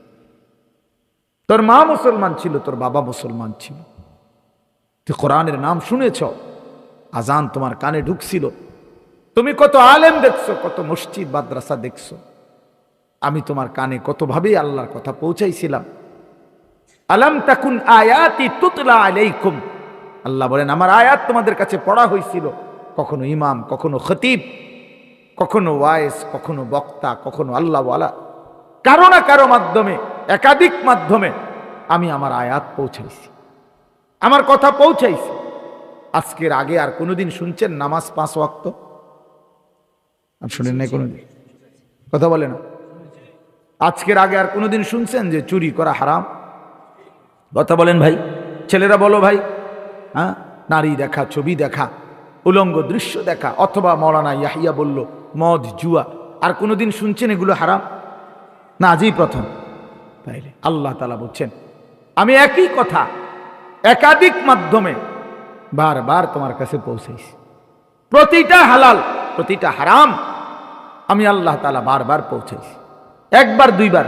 তোর মা মুসলমান ছিল, তোর বাবা মুসলমান ছিল, তুই কোরআনের নাম শুনেছ, আজান তোমার কানে ঢুকছিল, তুমি কত আলেম দেখছো, কত মসজিদ মাদ্রাসা দেখছো, আমি তোমার কানে কতভাবেই আল্লাহর কথা পৌঁছাইছিলাম। আলাম তাকুন আয়াতি তুতলা আলাইকুম, আল্লাহ বলেন আমার আয়াত তোমাদের কাছে পড়া হয়েছিল, কখনো ইমাম, কখনো খতিব, কখনো ওয়াইস, কখনো বক্তা, কখনো আল্লাহওয়ালা, কারো না কারো মাধ্যমে, একাধিক মাধ্যমে আমি আমার আয়াত পৌঁছাইছি, আমার কথা পৌঁছাইছি। আজকের আগে আর কোনোদিন শুনছেন নামাজ 5 ওয়াক্ত? আর শুনেন নাই কোনোদিন? কথা বলে না। আজকের আগে আর কোনোদিন শুনছেন যে চুরি করা হারাম? কথা বলেন ভাই, ছেলেরা বলো ভাই। নারী দেখা, ছবি দেখা, উলঙ্গ দৃশ্য দেখা, অথবা মৌলানা ইয়াহিয়া বলল মদ জুয়া, আর কোনোদিন শুনছেন এগুলো হারাম? না, আজই প্রথম। তাইলে আল্লাহ তাআলা বলছেন আমি একই কথা একাধিক মাধ্যমে বারবার তোমার কাছে পৌঁছাইছি, প্রতিটা হালাল প্রতিটা হারাম আমি আল্লাহ তাআলা বারবার পৌঁছাইছি, একবার দুইবার,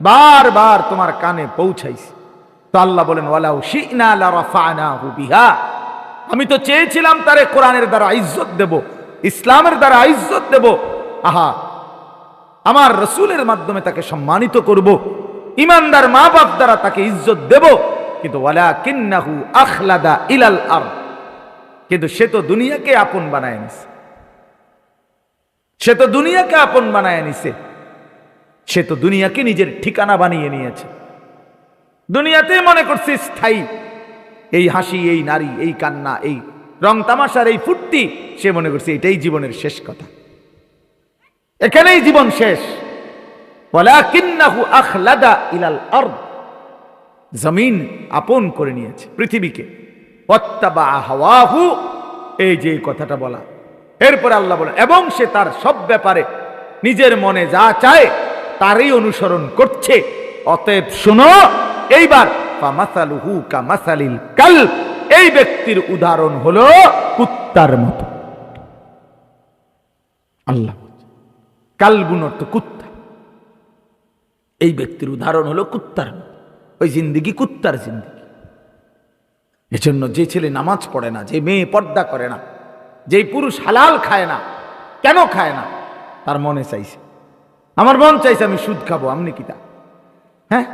বারবার তোমার কানে পৌঁছাইছি। তো আল্লাহ বলেন ওয়ালাউ শি'না লা রাফা'নাহু বিহা, আমি তো চেয়েছিলাম তারে কোরআনের দ্বারা ইজ্জত দেব, ইসলামের দ্বারা ইজ্জত দেব, আমার রাসূলের মাধ্যমে তাকে সম্মানিত করব, ইমানদার মা বাপ দ্বারা তাকে ইজ্জত দেব, কিন্তু ওয়ালাকিন্নাহু আখলাদা ইলাল আরদ, কিন্তু সে তো দুনিয়াকে আপন বানায় নিছে, সে তো দুনিয়াকে আপন বানায় নিছে, সে তো দুনিয়াকে নিজের ঠিকানা বানিয়ে নিয়েছে, দুনিয়াতে মনে করছে স্থায়ী, এই হাসি, এই নারী, এই কান্না, এই রং তামাশার এই ফুর্তি, সে মনে করছে এটাই জীবনের শেষ কথা, এখানেই জীবন শেষ। ওয়ালাকিন্নাহু আখলাদা ইলাল আরদ, জমিন আপন করে নিয়েছে, পৃথিবীকে। ওয়াত্তাবা হাওয়াহু, এই যে কথাটা বলা, এরপর আল্লাহ বলেন এবং সে তার সব ব্যাপারে নিজের মনে যা চায় তারই অনুসরণ করছে। অতএব শোনো এইবার, ফামাসালুহু কামাসালিল কালব, এই ব্যক্তির উদাহরণ হলো কুত্তার মতো। আল্লাহ কালবুন অর্থ কুত্তা, এই ব্যক্তির উদাহরণ হলো কুত্তার মতো, ওই জিন্দিগি কুত্তার জিন্দিগি। এজন্য যে ছেলে নামাজ পড়ে না, যে মেয়ে পর্দা করে না, যে পুরুষ হালাল খায় না, কেন খায় না? তার মনে চাইছে, আমার মন চাইছে আমি সুদ খাবো, আমনি কি তা? হ্যাঁ,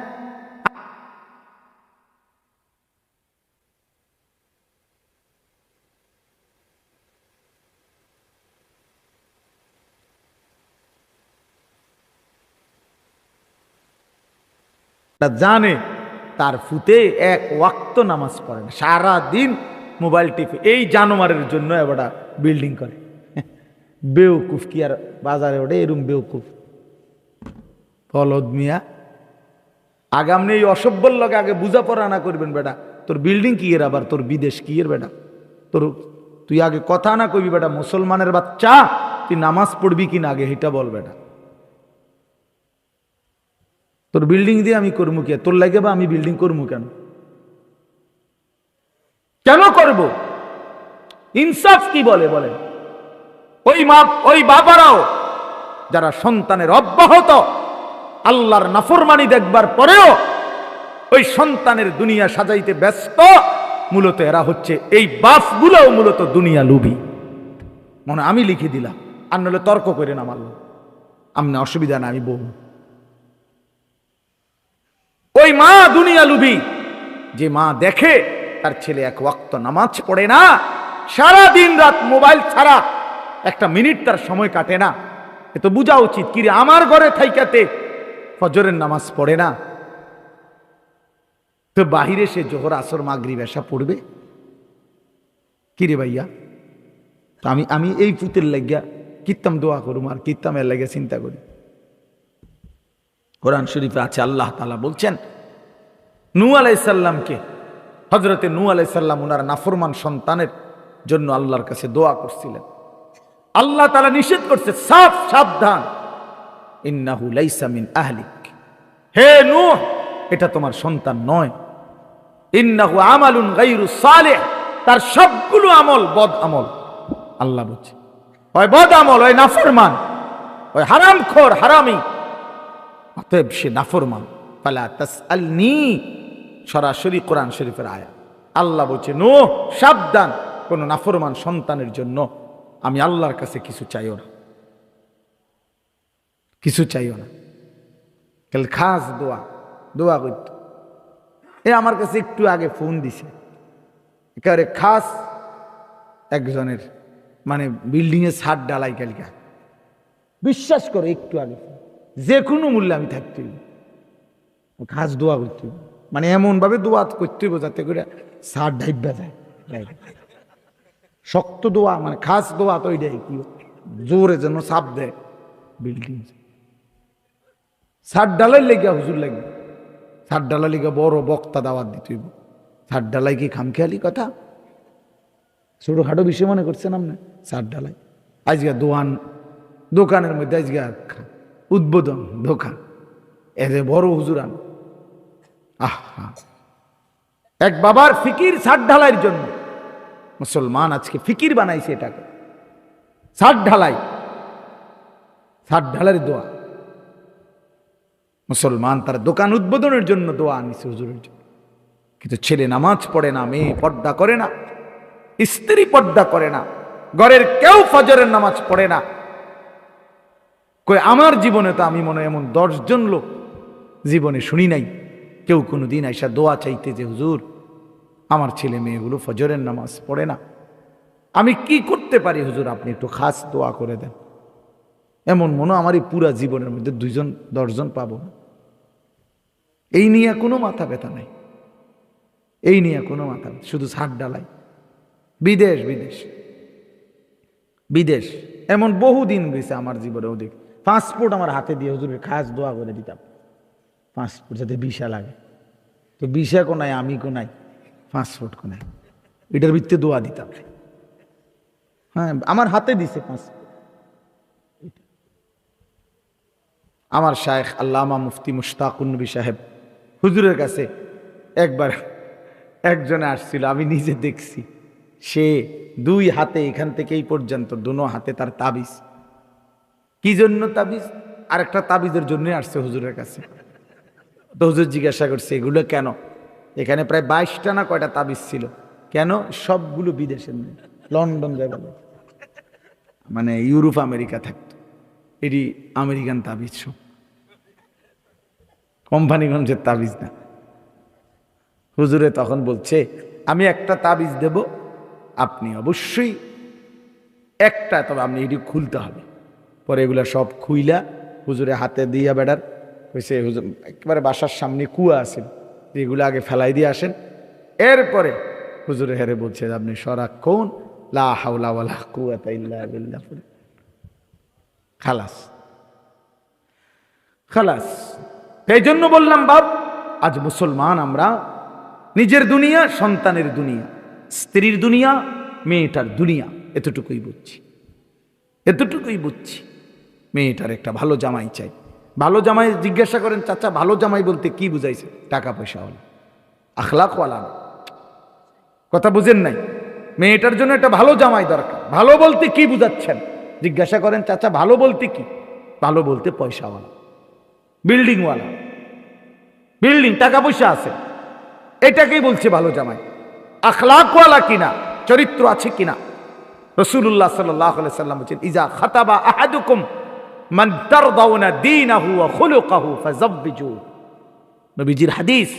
জানে তার ফুতে এক ওয়াক্ত নামাজ পড়ে না, সারা দিন মোবাইল টিপে, এই জানোয়ারের জন্য এবারটা বিল্ডিং করে, বেউকুফ কি আর বাজারে ওঠে এরম বেউকুফ ফলদ মিয়া। আগে আপনি এই অসভ্যর লগে আগে বুঝা পড়া না করবেন বেটা, তোর বিল্ডিং কি এর আবার তোর বিদেশ কি এর বেটা, তোর তুই আগে কথা না কইবি বেটা, মুসলমানের বাচ্চা তুই নামাজ পড়বি কিনা আগে এটা বল বেটা। তোর বিল্ডিং দিয়ে আমি করবো কে, তোর লাগে বা আমি বিল্ডিং করবো কেন, কেন করব? ইনসাফ কি বলে বলেন? ওই বাবারাও যারা সন্তানের অব্যাহত আল্লাহর নাফরমানি দেখবার পরেও ওই সন্তানের দুনিয়া সাজাইতে ব্যস্ত, মূলত এরা হচ্ছে এই বাপগুলোও মূলত দুনিয়া লুভি। মনে আমি লিখে দিলাম, আর নাহলে তর্ক করে না মারল, আমনে অসুবিধা না, আমি বলব। ওই মা দুনিয়া লুভি, যে মা দেখে তার ছেলে এক ওয়াক্ত নামাজ পড়ে না, সারা দিন রাত মোবাইল ছাড়া একটা মিনিট তার সময় কাটে না, এ তো বোঝা উচিত কিরে আমার ঘরে থাইকাতে ফজরের নামাজ পড়ে না, তো বাহিরে সে জোহর আসর মাগরিব এশা পড়বে কিরে ভাইয়া? তো আমি এই পুতের লাগিয়া কিত্তাম দোয়া করুম আর কিত্তাম এর লাগিয়া চিন্তা করি। কোরআন শরীফে আছে আল্লাহ তাআলা বলছেন নূহ আলাইহিস সালামকে, হযরতে নূহ আলাইহিস সালাম ওনার নাফরমান সন্তানের জন্য আল্লাহর কাছে দোয়া করছিলেন। আল্লাহ তাআলা নিষেধ করছে, সাবধান, ইন্নাহু লাইসা মিন আহলিক, হে নূহ এটা তোমার সন্তান নয়, ইন্নাহু আমালুন গায়রু সালিহ, তার সবগুলো আমল বদ আমল। আল্লাহ বলছে ওই বদ আমল, ওই নাফরমান, ওই হারামখোর হারামি, অতএব সে নাফরমান। ফালা তাসআলনি, সরাসরি কোরআন শরীফের আয়াত। আল্লাহ বলছে নূহ সাবধান, কোন নাফরমান সন্তানের জন্য আমি আল্লাহর কাছে কিছু চাইও না, কিছু চাইও না। কাল খাস দোয়া করত। আমার কাছে একটু আগে ফোন দিছে, একেবারে খাস একজনের, মানে বিল্ডিং এর ছাদ ডালাই কালকা, বিশ্বাস করে একটু আগে, যে কোনো মূল্যে আমি থাকতে খাস দোয়া করতে, মানে এমন ভাবে দোয়া করতে হইব যাতে করে ছাদ ঢাইবা যায়, শক্ত দোয়া, মানে খাস দোয়া তো ওইটাই কি জোরে যেন চাপ দেয় বিল্ডিং। ছাদ ডালাই লেগে হুজুর লাগবে, ছাদ ডালাই লেগে বড় বক্তা দাওয়াত দিতে হইব। ছাদ ডালাই কি খামখেয়ালি কথা, ছোটখাটো বিষয় মনে করছেন আপনি? ছাদ ডালাই আজকে দোকানের মধ্যে আজকে উদ্বোধন দোকান, এতে বড় হুজুরান। আহা, এক বাবার ফিকির ছাদ ঢালাইয়ের জন্য মুসলমান আজকে ফিকির বানাইছে এটাকে, ছাদ ঢালাইয়ের দোয়া। মুসলমান তার দোকান উদ্বোধনের জন্য দোয়া আনিছে হুজুরের জন্য, কিন্তু ছেলে নামাজ পড়ে না, মেয়ে পর্দা করে না, স্ত্রী পর্দা করে না, ঘরের কেউ ফজরের নামাজ পড়ে না। কই আমার জীবনে তো আমি মনে হয় এমন 10 জন লোক জীবনে শুনি নাই কেউ কোনোদিন আইসা দোয়া চাইতে যে হুজুর আমার ছেলে মেয়েগুলো ফজরের নামাজ পড়ে না, আমি কি করতে পারি হুজুর, আপনি একটু খাস দোয়া করে দেন। এমন মনে আমার এই পুরা জীবনের মধ্যে 2 জন 10 জন পাবো না। এই নিয়ে কোনো মাথা ব্যথা নাই, এই নিয়ে কোনো মাথা, শুধু ছাদ ডালাই। বিদেশ বিদেশ বিদেশ এমন বহুদিন গেছে আমার জীবনে, ওদিক পাসপোর্ট আমার হাতে দিয়ে হুজুরের খাস দোয়া করে দিতাম, পাসপোর্ট যাতে ভিসা লাগে, তো ভিসা কোনায় আমি কোনাই, পাসপোর্ট কোনায়, এটার ভিত্তিতে দোয়া দিতাম। হ্যাঁ আমার হাতে দিছে পাসপোর্ট। আমার শায়েখ আল্লামা মুফতি মুশতাকুন নবী সাহেব হুজুরের কাছে একবার একজনে আসছিল, আমি নিজে দেখছি, সে 2 হাতে এখান থেকে এই পর্যন্ত 2 হাতে তার তাবিজ। কি জন্য তাবিজ? আর একটা তাবিজের জন্য আসছে হুজুরের কাছে। তো হুজুর জিজ্ঞাসা করছে এগুলো কেন? এখানে প্রায় 22টা না কয়টা তাবিজ ছিল। কেন? সবগুলো বিদেশের নেই, লন্ডন যায় বলে, মানে ইউরোপ আমেরিকা থাকতো, এটি আমেরিকান তাবিজ, সব কোম্পানিগঞ্জের তাবিজ না। হুজুরে তখন বলছে আমি একটা তাবিজ দেব, আপনি অবশ্যই একটা, তবে আপনি এটি খুলতে হবে। পরে এগুলা সব খুইলা হুজুরে হাতে দিয়া বেড়ার হয়েছে, হুজুর একেবারে বাসার সামনে কুয়া আছে, এগুলো আগে ফেলাই দিয়ে আসেন। এরপরে হুজুরে হেরে বলছে আপনি সারাক্ষণ লা হাওলা ওয়ালা কুওয়াতা ইল্লা বিল্লাহ খালাস খালাস। এই জন্য বললাম বাপ, আজ মুসলমান আমরা, নিজের দুনিয়া, সন্তানের দুনিয়া, স্ত্রীর দুনিয়া, মেয়েটার দুনিয়া, এতটুকুই বুঝছি, এতটুকুই বুঝছি। মেয়েটার একটা ভালো জামাই চাই। ভালো জামাই জিজ্ঞাসা করেন, চাচা ভালো জামাই বলতে কি বুঝাইছে? টাকা পয়সাওয়ালা, আখলাকওয়ালা না। কথা বুঝেন নাই? মেয়েটার জন্য একটা ভালো জামাই দরকার। ভালো বলতে কি বুঝাচ্ছেন জিজ্ঞাসা করেন, চাচা ভালো বলতে কি? ভালো বলতে পয়সাওয়ালা, বিল্ডিংওয়ালা, বিল্ডিং, টাকা পয়সা আছে, এটাকেই বলছে ভালো জামাই। আখলাকওয়ালা কিনা, চরিত্র আছে কিনা। রাসূলুল্লাহ সাল্লাল্লাহু আলাইহি সাল্লাম বলেছেন, ইজা খাতাবা আহাদুকুম মান তারদাউনা দীনাহু ওয়া খুলুকাহু ফাযাব্বিজু। নবীজির হাদিস।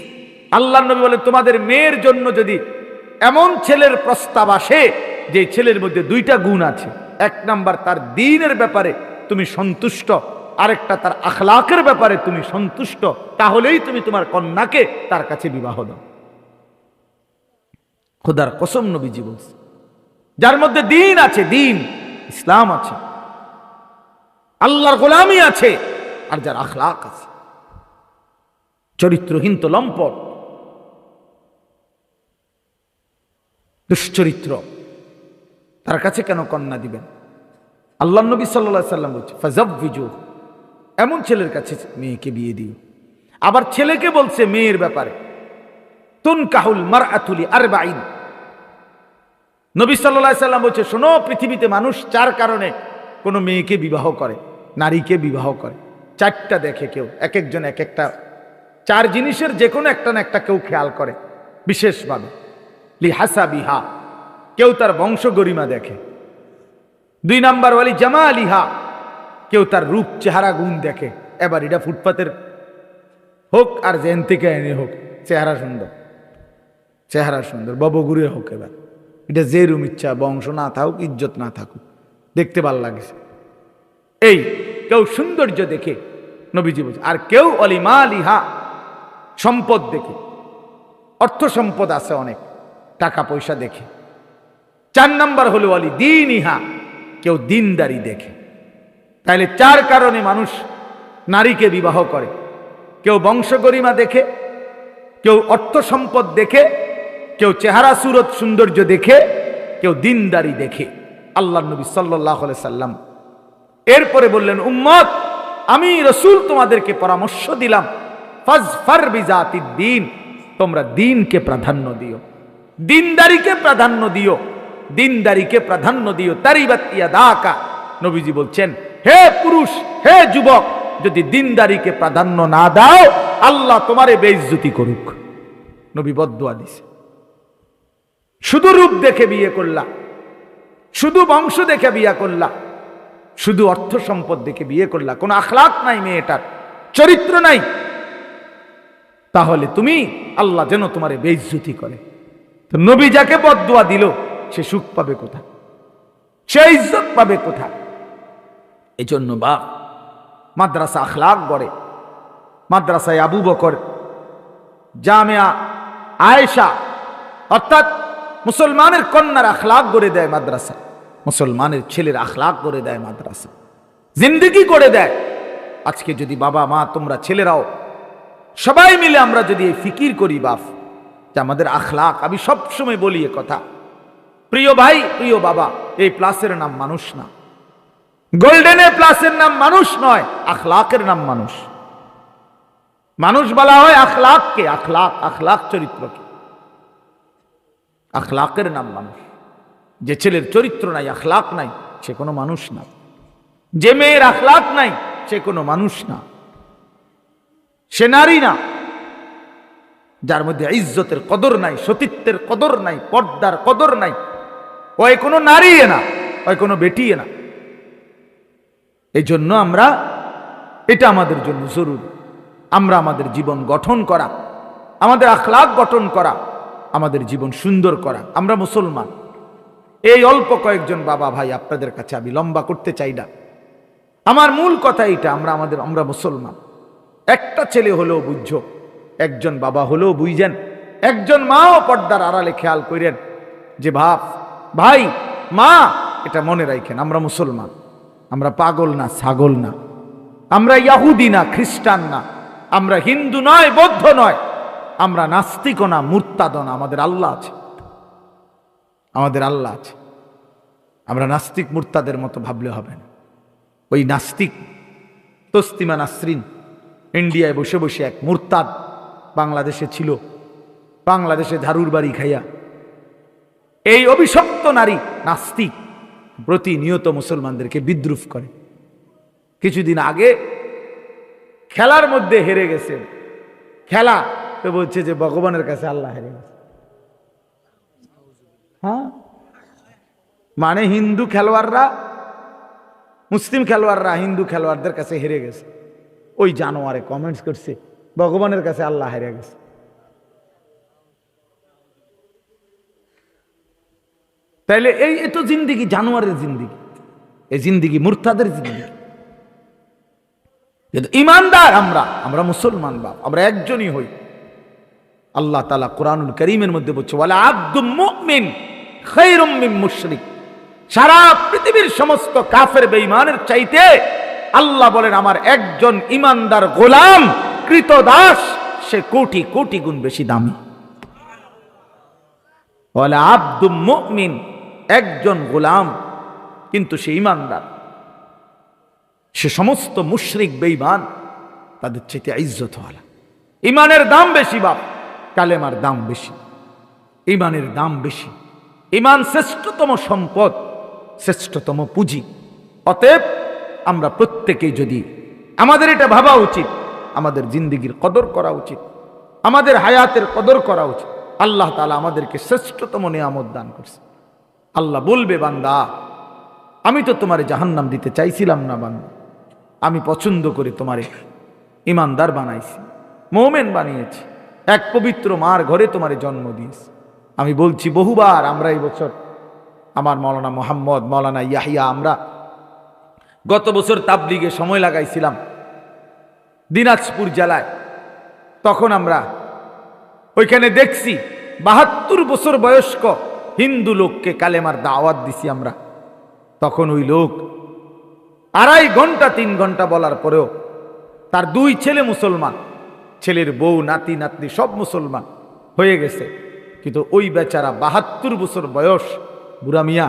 আল্লাহর নবী বলেন, তোমাদের মেয়ের জন্য যদি এমন ছেলের প্রস্তাব আসে যে ছেলের মধ্যে দুইটা গুণ আছে, এক নাম্বার তার দ্বীনের ব্যাপারে তুমি সন্তুষ্ট, আরেকটা তার আখলাকের ব্যাপারে তুমি সন্তুষ্ট, তাহলেই তুমি তোমার কন্যাকে তার কাছে বিবাহ দাও। খোদার কসম নবীজি বলছে, যার মধ্যে দ্বীন আছে, দ্বীন ইসলাম আছে, আল্লাহর গোলামি আছে, আর যার আখলাক আছে, চরিত্রহীন তো লম্পট, দুশ্চরিত্র, তার কাছে কেন কন্যা দিবেন? আল্লাহ নবী সাল্লাল্লাহু আলাইহি সাল্লাম বলছে, ফাযাব্বিজু, এমন ছেলের কাছে মেয়েকে বিয়ে দিও। আবার ছেলেকে বলছে মেয়ের ব্যাপারে, তুনকাহুল মারআতু লিআরবাঈন। নবী সাল্লাল্লাহু আলাইহি সাল্লাম বলছে, শোনো, পৃথিবীতে মানুষ চার কারণে কোনো মেয়েকে বিবাহ করে, নারীকে বিবাহ করে। চারটা দেখে কেউ, এক একজন এক একটা, চার জিনিসের যে কোনো একটা না একটা কেউ খেয়াল করে বিশেষভাবে। লিহাসাবিহা, কেউ তার বংশ গরিমা দেখে। দুই নাম্বার ওয়ালি জামালিহা, কেউ তার রূপ চেহারা গুণ দেখে। এবার এটা ফুটপাতের হোক আর জেন থেকে এনে হোক, চেহারা সুন্দর, চেহারা সুন্দর, ববগুড়ির হোক, এবার এটা যে রুম ইচ্ছা, বংশ না থাকুক, ইজ্জত না থাকুক, দেখতে ভাল লাগছে। এই কেউ সৌন্দর্য দেখে, নবীজি বলছে। আর কেউ অলিমালিহা, সম্পদ দেখে, অর্থ সম্পদ আছে অনেক, টাকা পয়সা দেখে। চার নাম্বার হলো অলি দীনিহা, কেউ দিনদারি দেখে। তাইলে চার কারণে মানুষ নারীকে বিবাহ করে। কেউ বংশ গরিমা দেখে, কেউ অর্থ সম্পদ দেখে, কেউ চেহারা সুরত সৌন্দর্য দেখে, কেউ দিনদারি দেখে। আল্লাহ নবী সাল্লাল্লাহু আলাইহি সাল্লাম এরপরে বললেন, উম্মত, আমি রাসূল তোমাদেরকে পরামর্শ দিলাম, ফাজফার বিজাতিদ দ্বীন, তোমরা দ্বীনকে প্রাধান্য দিও, দিনদারিকে প্রাধান্য দিও, দিনদারিকে প্রাধান্য দিও। তারিবাত ইয়াদাকা, নবীজি বলছেন, হে পুরুষ, হে যুবক, যদি দিনদারিকে প্রাধান্য না দাও, আল্লাহ তোমারে বেইজ্জতি করুক। নবী বদদুয়া দিছে। শুধু রূপ দেখে বিয়ে করলা, শুধু বংশ দেখে বিয়ে করলা, শুধু অর্থ সম্পদ দেখে বিয়ে করলা, কোন আখলাক নাই মেয়েটার, চরিত্র নাই, তাহলে তুমি, আল্লাহ যেন তোমারে বেইজ্জতি করে। তো নবী যাকে বদদুয়া দিল, সে সুখ পাবে কোথায়? সে ইজ্জত পাবে কোথায়? এই জন্য বা মাদ্রাসা আখলাক গড়ে। মাদ্রাসায় আবু বকর, জামিয়া আয়েশা, অর্থাৎ মুসলমানের কন্যার আখলাক গড়ে দেয় মাদ্রাসা, মুসলমানের ছেলের আখলাক গড়ে দেয় মাদ্রাসা, জিন্দেগি গড়ে দেয়। আজকে যদি বাবা মা, তোমরা ছেলেরাও সবাই মিলে আমরা যদি এই ফিকির করি বাপ, যে আমাদের আখলাক, আমি সবসময় বলি এ কথা, প্রিয় ভাই, প্রিয় বাবা, এই প্লাসের নাম মানুষ না, গোল্ডেন এ প্লাসের নাম মানুষ নয়, আখলাকের নাম মানুষ। মানুষ বলা হয় আখলাককে, আখলাক, আখলাক চরিত্রকে, আখলাকের নাম মানুষ। যে ছেলের চরিত্র নাই, আখলাক নাই, সে কোনো মানুষ না। যে মেয়ের আখলাক নাই, সে কোনো মানুষ না, সে নারী না। যার মধ্যে ইজ্জতের কদর নাই, সতীত্বের কদর নাই, পর্দার কদর নাই, ওই কোনো নারী না, ওই কোনো বেটি না। এই জন্য আমরা, এটা আমাদের জন্য জরুরি, আমরা আমাদের জীবন গঠন করা, আমাদের আখলাক গঠন করা, আমাদের জীবন সুন্দর করা। আমরা মুসলমান। এই অল্প কয়েকজন বাবা ভাই আপনাদের কাছে আমি লম্বা করতে চাই না, আমার মূল কথা এটা, আমরা মুসলমান। একটা ছেলে হলেও বুঝছো, একজন বাবা হলেও বুঝেন, একজন মাও পর্দার আড়ালে খেয়াল করেন যে ভাই মা, এটা মনে রাখেন, আমরা মুসলমান, আমরা পাগল না, ছাগল না, আমরা ইয়াহুদি না, খ্রিস্টান না, আমরা হিন্দু নয়, বৌদ্ধ নয়, আমরা নাস্তিকও না, মুরতাদও না। আমাদের আল্লাহ আছে, আমাদের আল্লাহ আছে। আমরা নাস্তিক মুরতাদের মতো ভাবলে হবে না। ওই নাস্তিক তসলিমা নাসরিন ইন্ডিয়ায় বসে বসে এক মুরতাদ বাংলাদেশে ছিল, বাংলাদেশে ঝাড়ুর বাড়ি খাইয়া এই অভিশপ্ত নারী নাস্তিক প্রতিনিয়ত মুসলমানদেরকে বিদ্রুপ করে। কিছুদিন আগে খেলার মধ্যে হেরে গেছে, খেলা তো বলছে যে ভগবানের কাছে আল্লাহ হেরে গেছে। হ্যাঁ, মানে হিন্দু খেলোয়াড়রা, মুসলিম খেলোয়াড়রা হিন্দু খেলোয়াড়দের কাছে হেরে গেছে। ওই জানোয়ারে কমেন্টস করছে ভগবানের কাছে আল্লাহ হেরে গেছে। তাইলে এই তো জিন্দিগি জানোয়ারের জিন্দিগি, এই জিন্দিগি মুরতাদের জিন্দিগি। কিন্তু ইমানদার আমরা, আমরা মুসলমান বাপ, আমরা একজনই হই। আল্লাহ তাআলা কোরআনুল কারীমের মধ্যে বলছে ওয়ালা আবদুম মুমিন খায়রুম মিন মুশরিক। সারা পৃথিবীর সমস্ত কাফের বেঈমানের চাইতে আল্লাহ বলেন আমার একজন ইমানদার গোলাম কৃতদাস সে কোটি কোটি গুণ বেশি দামি। ওয়ালা আবদুম মুমিন, একজন গোলাম কিন্তু সে ইমানদার, সে সমস্ত মুশরিক বেঈমান তাদের চাইতে ইজ্জতওয়ালা। ইমানের দাম বেশি বাপ, কালেমার দাম বেশি, ইমানের দাম বেশি। ইমান শ্রেষ্ঠতম সম্পদ, শ্রেষ্ঠতম পুঁজি। অতএব আমরা প্রত্যেকেই যদি আমাদের এটা ভাবা উচিত, আমাদের জিন্দিগির কদর করা উচিত, আমাদের হায়াতের কদর করা উচিত। আল্লাহ তাআলা আমাদেরকে শ্রেষ্ঠতম নিয়ামত দান করছে। আল্লাহ বলবে বান্দা আমি তো তোমারে জাহান্নাম দিতে চাইছিলাম না বান্দা, আমি পছন্দ করে তোমারে ইমানদার বানাইছি, মুমিন বানিয়েছি, এক পবিত্র মার ঘরে তোমারে জন্ম দিয়েছি। আমি বলছি বহুবার, আমরা এই বছর আমার মৌলানা মোহাম্মদ, মৌলানা ইয়াহিয়া, আমরা গত বছর তাবলিগে সময় লাগাইছিলাম দিনাজপুর জেলায়। তখন আমরা ওইখানে দেখছি ৭২ বছর বয়স্ক হিন্দু লোককে কালেমার দাওয়াত দিছি আমরা। তখন ওই লোক ২.৫ ঘন্টা ৩ ঘন্টা বলার পরেও তার ২ ছেলে মুসলমান, ছেলের বউ নাতি নাতনি সব মুসলমান হয়ে গেছে, কিন্তু ওই বেচারা ৭২ বছর বয়স বুড়া মিয়া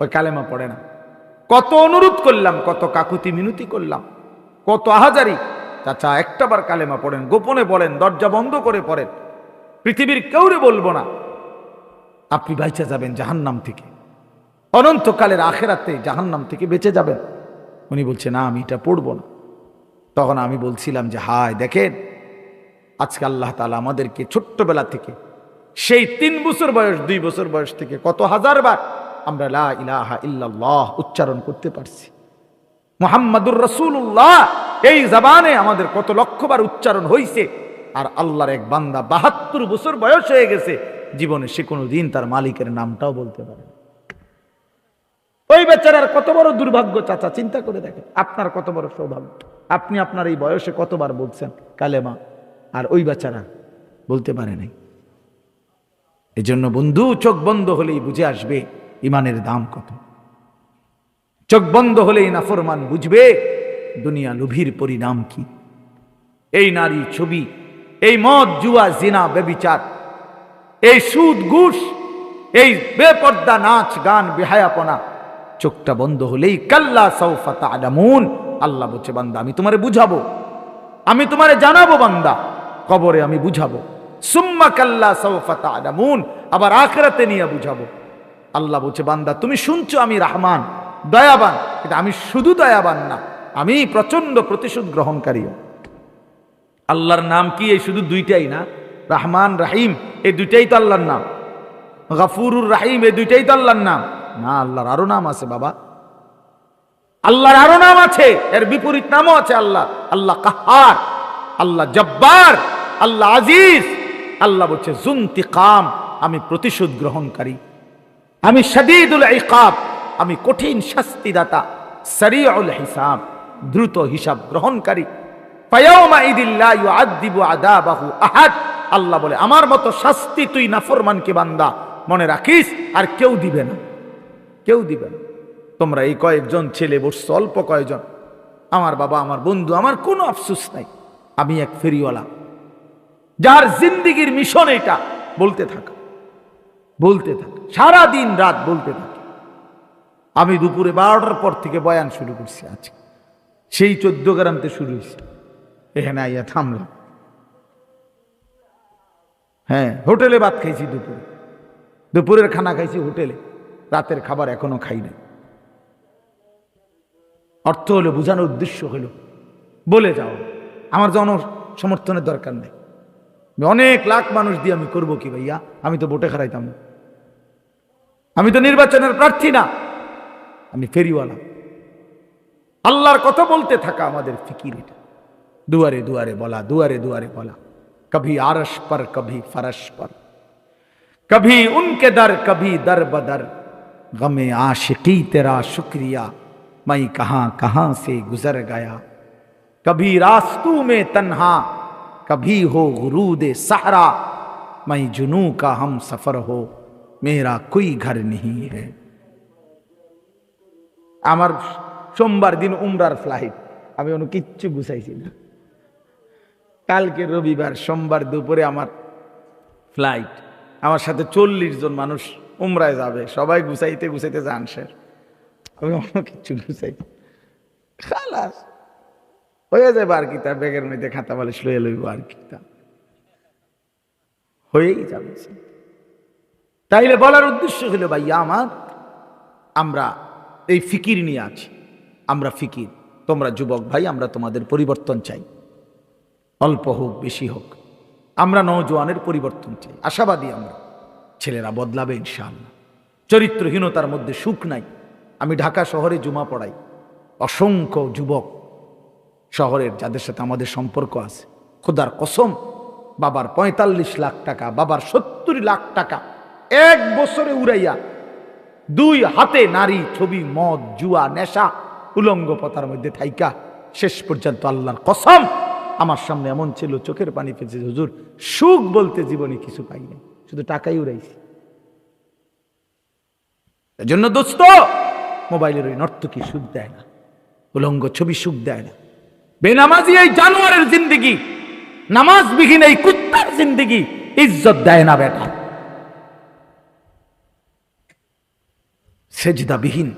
ওই কালেমা পড়ে না। কত অনুরোধ করলাম, কত কাকুতি মিনতি করলাম, কত আহাজারি, চাচা একটাবার কালেমা পড়েন, গোপনে পড়েন, দরজা বন্ধ করে পড়েন, পৃথিবীর কেউরে বলবো না, আপনি বাইচা যাবেন জাহান্নাম থেকে, অনন্তকালের আখেরাতে জাহান্নাম থেকে বেঁচে যাবেন। উনি বলছে না আমি এটা পড়বো না। তখন আমি বলছিলাম যে হায় দেখেন আজকে আল্লাহ তাআলা আমাদেরকে ছোট্টবেলা থেকে সেই ৩ বছর বয়স ২ বছর বয়স থেকে কত হাজারবার আমরা লা ইলাহা ইল্লাল্লাহ উচ্চারণ করতে পারছি, মুহাম্মাদুর রাসূলুল্লাহ এই জবানে আমাদের কত লক্ষবার উচ্চারণ হয়েছে। আর আল্লাহর এক বান্দা ৭২ বছর বয়স হয়ে গেছে, জীবনে সে কোনোদিন তার মালিকের নামটাও বলতে পারে না। ওই বেচারার কত বড় দুর্ভাগ্য চাচা, চিন্তা করে দেখেন আপনার কত বড় সৌভাগ্য। আপনি আপনার এই বয়সে কতবার বলছেন কালেমা, আর ওই বেচারা বলতে পারে নাই। এই জন্য বন্ধু চোখ বন্ধ হলেই বুঝে আসবে ইমানের দাম কত। চোখ বন্ধ হলেই নাফরমান বুঝবে দুনিয়া লোভীর পরিণাম কি। এই নারী ছবি, এই মদ জুয়া জিনা ব্যভিচার, এই সুদ ঘুষ, এই বেপর্দা নাচ গান বেহায়াপনা, চোখটা বন্ধ হলেই কাল্লা সাউফা তা'লামুন। আল্লাহ বলছে বান্দা আমি তোমারে বুঝাবো, আমি তোমারে জানাবো বান্দা, কবরে আমি বুঝাবো, সুম্মা কাল্লা সাউফা তা'লামুন, আবার আখিরাতে নিয়ে বুঝাবো। আল্লাহ বলছে বান্দা তুমি শুনছো আমি রহমান দয়াবান, কিন্তু আমি শুধু দয়াবান না, আমি প্রচন্ড প্রতিশোধ গ্রহণকারীও। আল্লাহর নাম কি এই শুধু দুইটাই না? রহমান রাহিম এই দুইটাই তো আল্লাহর নাম, গফুরুর রাহিম এই দুইটাই তো আল্লাহর নাম না? আল্লাহর আরো নাম আছে বাবা, আল্লাহর আরো নাম আছে, এর বিপরীত নামও আছে। আল্লাহ আল্লাহ কাহার, আল্লাহ জব্বার, আল্লাহ আজিজ। আল্লাহ বলছে জুনতিকাম, আমি প্রতিশোধ গ্রহণকারী, আমি শাদীদুল ইকাব, আমি কঠিন শাস্তিদাতা, সারিউল হিসাব, দ্রুত হিসাব গ্রহণকারী। ফায়াউমা ইদিল লা ইউআযযিবু আযাবাহু আহাদ। আল্লাহ বলে আমার মতো শাস্তি তুই নাফরমানকে বান্দা মনে রাখিস আর কেউ দিবে না, কেউ দিবে না। তোমরা এই কয়েকজন ছেলে বসছো, অল্প কয়েকজন, আমার বাবা, আমার বন্ধু, আমার কোনো আফসোস নাই। আমি এক ফেরিওয়ালা, যার জিন্দিগির মিশন এটা বলতে থাকা, বলতে থাকা, সারা দিন রাত বলতে থাকা। আমি দুপুরে 12টার পর থেকে বয়ান শুরু করছি আজকে, সেই 14 গ্রামতে শুরু হয়েছে, এখানে আইয়া থামলাম। হ্যাঁ, হোটেলে ভাত খাইছি, দুপুরের খানা খাইছি হোটেলে, রাতের খাবার এখনো খাই নাই। অর্থ হলো, বোঝানোর উদ্দেশ্য হলো বলে যাও, আমার জন সমর্থনের দরকার নেই। অনেক লাখ মানুষ দিয়ে আমি করবো কি ভাইয়া? আমি তো ভোটে হারাইতাম না, আমি তো নির্বাচনের প্রার্থী না, আমি ফেরিওয়ালা। আল্লাহর কথা বলতে থাকা আমাদের ফিকির এটা। দুয়ারে দুয়ারে বলা, দুয়ারে দুয়ারে বলা, কভি আরশ पर कभी फरश पर, कभी उनके दर कभी दर बदर, गमे आशिकी तेरा शुक्रिया मैं कहां कहां से गुजर गया, कभी रास्तों में तन्हा कभी हो गुरूद सहरा, मैं जुनू का हम सफर हो मेरा कोई घर नहीं है। আমার সোমবার দিন উমরার ফ্লাইট, আমি অন্য কিচ্ছু গুছাইছি না। কালকে রবিবার, সোমবার দুপুরে আমার ফ্লাইট, আমার সাথে 40 জন মানুষ উমরায় যাবে, সবাই গুছাইতে গুছাইতে যান শেষ, আমি অন্য কিচ্ছু গুছাই খালাস হয়ে যাবে আর কি, তার ব্যাগের মধ্যে খাতা বালিশ লইয়া লইব আর কি, তা হয়েই যাবে। তাইলে বলার উদ্দেশ্য হলো ভাইয়া আমার, আমরা এই ফিকির নিয়ে আছি, আমরা ফিকির, তোমরা যুবক ভাই, আমরা তোমাদের পরিবর্তন চাই, অল্প হোক বেশি হোক, আমরা নওজোয়ানের পরিবর্তন চাই, আশাবাদী আমরা। ছেলেরা বদলাবে ইনশাআল্লাহ। চরিত্রহীনতার মধ্যে সুখ নাই। আমি ঢাকা শহরে জুমা পড়াই, অসংখ্য যুবক শহরের যাদের সাথে আমাদের সম্পর্ক আছে, খোদার কসম, বাবার 45 লাখ টাকা, বাবার 70 লাখ টাকা এক বছরে উড়াইয়া 2 হাতে নারী, ছবি, মদ, জুয়া, নেশা, উলঙ্গ পথার মধ্যে থাইকা শেষ পর্যন্ত আল্লাহর কসম আমার সামনে এমন ছিল, চোখের পানি ফেলছে, হুজুর সুখ বলতে জীবনে কিছু পাই নাই, শুধু টাকাই উড়াইছি। এজন্য দোস্ত, মোবাইলের ওই নর্তকী সুখ দেয় না, উলঙ্গ ছবি সুখ দেয় না, বেনামাজি এই জানোয়ারের জিন্দেগি, নামাজবিহীন এই কুত্তার জিন্দেগি ইজ্জত দেয় না বেটা। সেজদাবিহীন,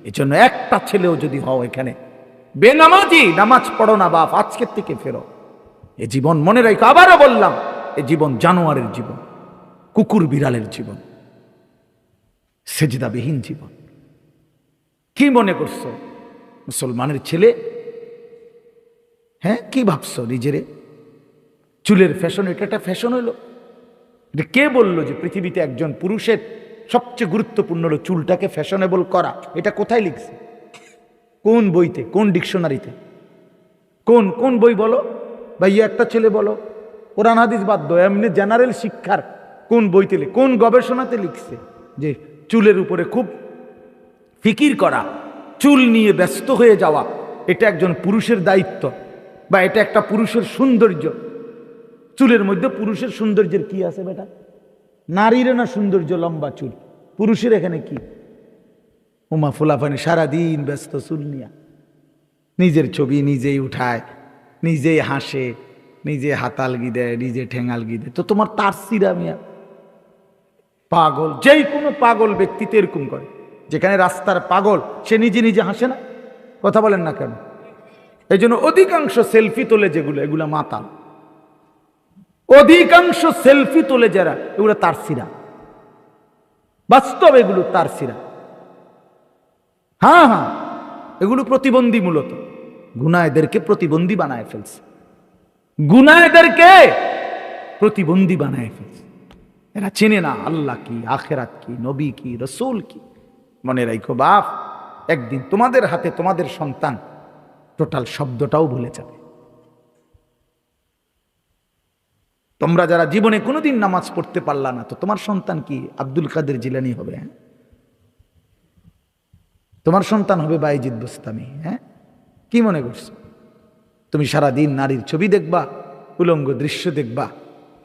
এজন্য একটা ছেলেও যদি হও এখানে বেনামাজি, নামাজ পড়ো না বাপ, আজকের থেকে ফেরো। এ জীবন মনে রাখো, আবারও বললাম, এ জীবন জানোয়ারের জীবন, কুকুর বিড়ালের জীবন, সেজদাবিহীন জীবন। কি মনে করছো মুসলমানের ছেলে? হ্যাঁ, কি ভাবছো নিজেরে? চুলের ফ্যাশন, এটা একটা ফ্যাশন হইল? এটা কে বললো যে পৃথিবীতে একজন পুরুষের সবচেয়ে গুরুত্বপূর্ণ হলো চুলটাকে ফ্যাশনেবল করা? এটা কোথায় লিখছে? কোন বইতে, কোন ডিকশনারিতে, কোন কোন বই বলো ভাইয়া? একটা ছেলে বলো, কোরআন হাদিস বাদ দাও, এমনি জেনারেল শিক্ষার কোন বইতে, কোন গবেষণাতে লিখছে যে চুলের উপরে খুব ফিকির করা, চুল নিয়ে ব্যস্ত হয়ে যাওয়া, এটা একজন পুরুষের দায়িত্ব, বা এটা একটা পুরুষের সৌন্দর্য? চুলের মধ্যে পুরুষের সৌন্দর্যের কি আছে বেটা? নারীর না সৌন্দর্য লম্বা চুল, পুরুষের এখানে কি? উমা ফুলাফানি সারাদিন ব্যস্ত চুল নিয়া, নিজের ছবি নিজেই উঠায়, নিজেই হাসে, নিজে হাতালগি দেয়, নিজে ঠেঙালগি দেয়। তো তোমার তার সিরা মিয়া পাগল, যেই কোনো পাগল ব্যক্তিতে এরকম করে। যেখানে রাস্তার পাগল, সে নিজে নিজে হাসে না? কথা বলেন না কেন? এই জন্য অধিকাংশ সেলফি তোলে যেগুলো, এগুলো মাতাল। অধিকাংশ সেলফি তোলে যারা, এগুলো তার সিরা, বাস্তব এগুলো তার সিরা। হ্যাঁ হ্যাঁ, এগুলো প্রতিবন্ধী, মূলত গুনাহদেরকে প্রতিবন্ধী বানায় ফেলছে, গুনাহদেরকে প্রতিবন্ধী বানায় ফেলছে। এরা চেনে না আল্লাহ কি, আখেরাত কি, নবী কি, রসুল কি। মনে রাখো বাপ, একদিন তোমাদের হাতে তোমাদের সন্তান টোটাল শব্দটাও ভুলে যাবে। তোমরা যারা জীবনে কোনোদিন নামাজ পড়তে পারলা না, তো তোমার সন্তান কি আব্দুল কাদের জিলানী হবে? হ্যাঁ, তোমার সন্তান হবে বাইজিদ বুস্তামি? হ্যাঁ, কি মনে করছো? তুমি সারাদিন নারীর ছবি দেখবা, উলঙ্গ দৃশ্য দেখবা,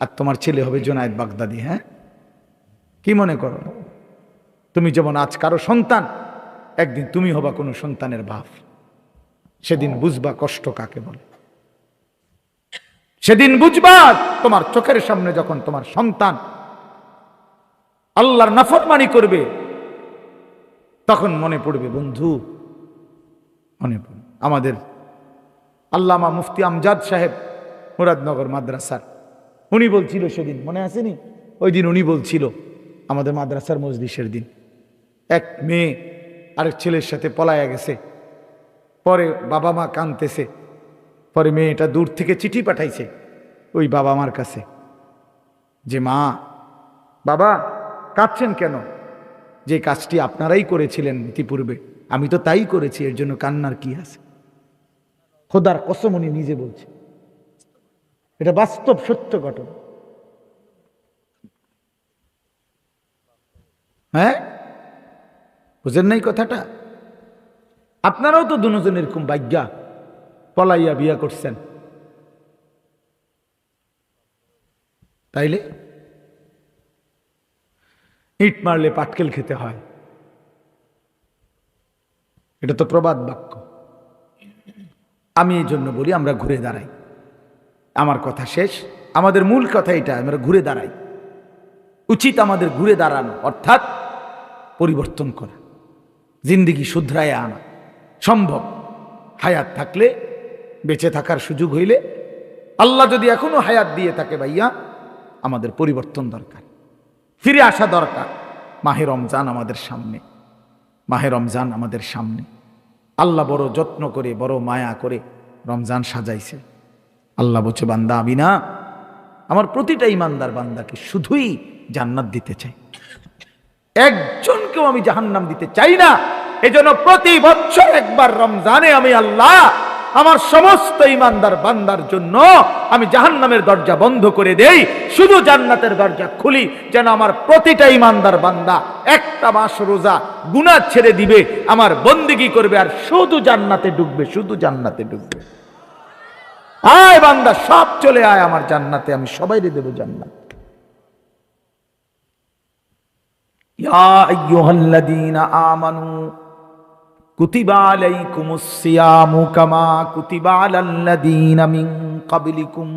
আর তোমার ছেলে হবে জোনায়েদ বাগদাদি? হ্যাঁ, কি মনে করো? তুমি যেমন আজ কারো সন্তান একদিন তুমি হবা কোনো সন্তানের বাপ, সেদিন বুঝবা কষ্ট কাকে বলে। সেদিন বুঝবা তোমার চোখের সামনে যখন তোমার সন্তান আল্লাহর নাফরমানি করবে, তখন মনে পড়বে বন্ধু, মনে পড়বে আমাদের আল্লামা মুফতি আমজাদ সাহেব মুরাদনগর মাদ্রাসার, উনি বলছিল সেদিন, মনে আসেনি? ওই দিন উনি বলছিল আমাদের মাদ্রাসার মজলিসের দিন, এক মেয়ে আরেক ছেলের সাথে পলায়া গেছে, পরে বাবা মা কাঁদতেছে, পরে মেয়েটা দূর থেকে চিঠি পাঠাইছে ওই বাবা মার কাছে যে মা, বাবা কাঁদছেন কেন? যে কাজটি আপনারাই করেছিলেন ইতিপূর্বে, আমি তো তাই করেছি, এর জন্য কান্নার কি আছে? খোদার কসম উনি নিজে বলছে, এটা বাস্তব সত্য ঘটনা। হ্যাঁ, বুঝেন নাই কথাটা? আপনারাও তো দুজন এরকম ভাগ্যা পলাইয়া বিয়া করছেন, তাইলে ইট মারলে পাটকেল খেতে হয়, এটা তো প্রবাদ বাক্য। আমি এই জন্য বলি আমরা ঘুরে দাঁড়াই। আমার কথা শেষ, আমাদের মূল কথা এটা, আমরা ঘুরে দাঁড়াই। উচিত আমাদের ঘুরে দাঁড়ানো, অর্থাৎ পরিবর্তন করা, জিন্দিগি শুধরায় আনা সম্ভব। হায়াত থাকলে, বেঁচে থাকার সুযোগ হইলে, আল্লাহ যদি এখনো হায়াত দিয়ে থাকে ভাইয়া, আমাদের পরিবর্তন দরকার, ফিরে আসা দরকার। মাহে রমজান আমাদের সামনে, মাহে রমজান আমাদের সামনে। আল্লাহ বড় যত্ন করে, বড় মায়া করে রমজান সাজাইছে। আল্লাহ বলছে, বান্দা আমি না আমার প্রতিটা ইমানদার বান্দাকে শুধুই জান্নাত দিতে চাই, একজনকেও আমি জাহান্নাম দিতে চাই না। এজন্য প্রতি বছর একবার রমজানে আমি আল্লাহ আমার সমস্ত ইমানদার বান্দার জন্য আমি জাহান্নামের দরজা বন্ধ করে দেই, শুধু জান্নাতের দরজা খুলি, যেন আমার প্রতিটা ইমানদার বান্দা একটা মাস রোজা গুনাহ ছেড়ে দিবে, আমার বন্দেগী করবে, আর শুধু জান্নাতে ঢুকবে, শুধু জান্নাতে ঢুকবে। আয় বান্দা, সব চলে আয় আমার জান্নাতে, আমি সবাইকে দেব জান্নাত। ইয়া আইয়ুহাল্লাযীনা আমানু কুতিবা আলাইকুমুস সিয়ামু কামা কুতিবা আলাল্লাযীনা মিন ক্বাবলিকুম।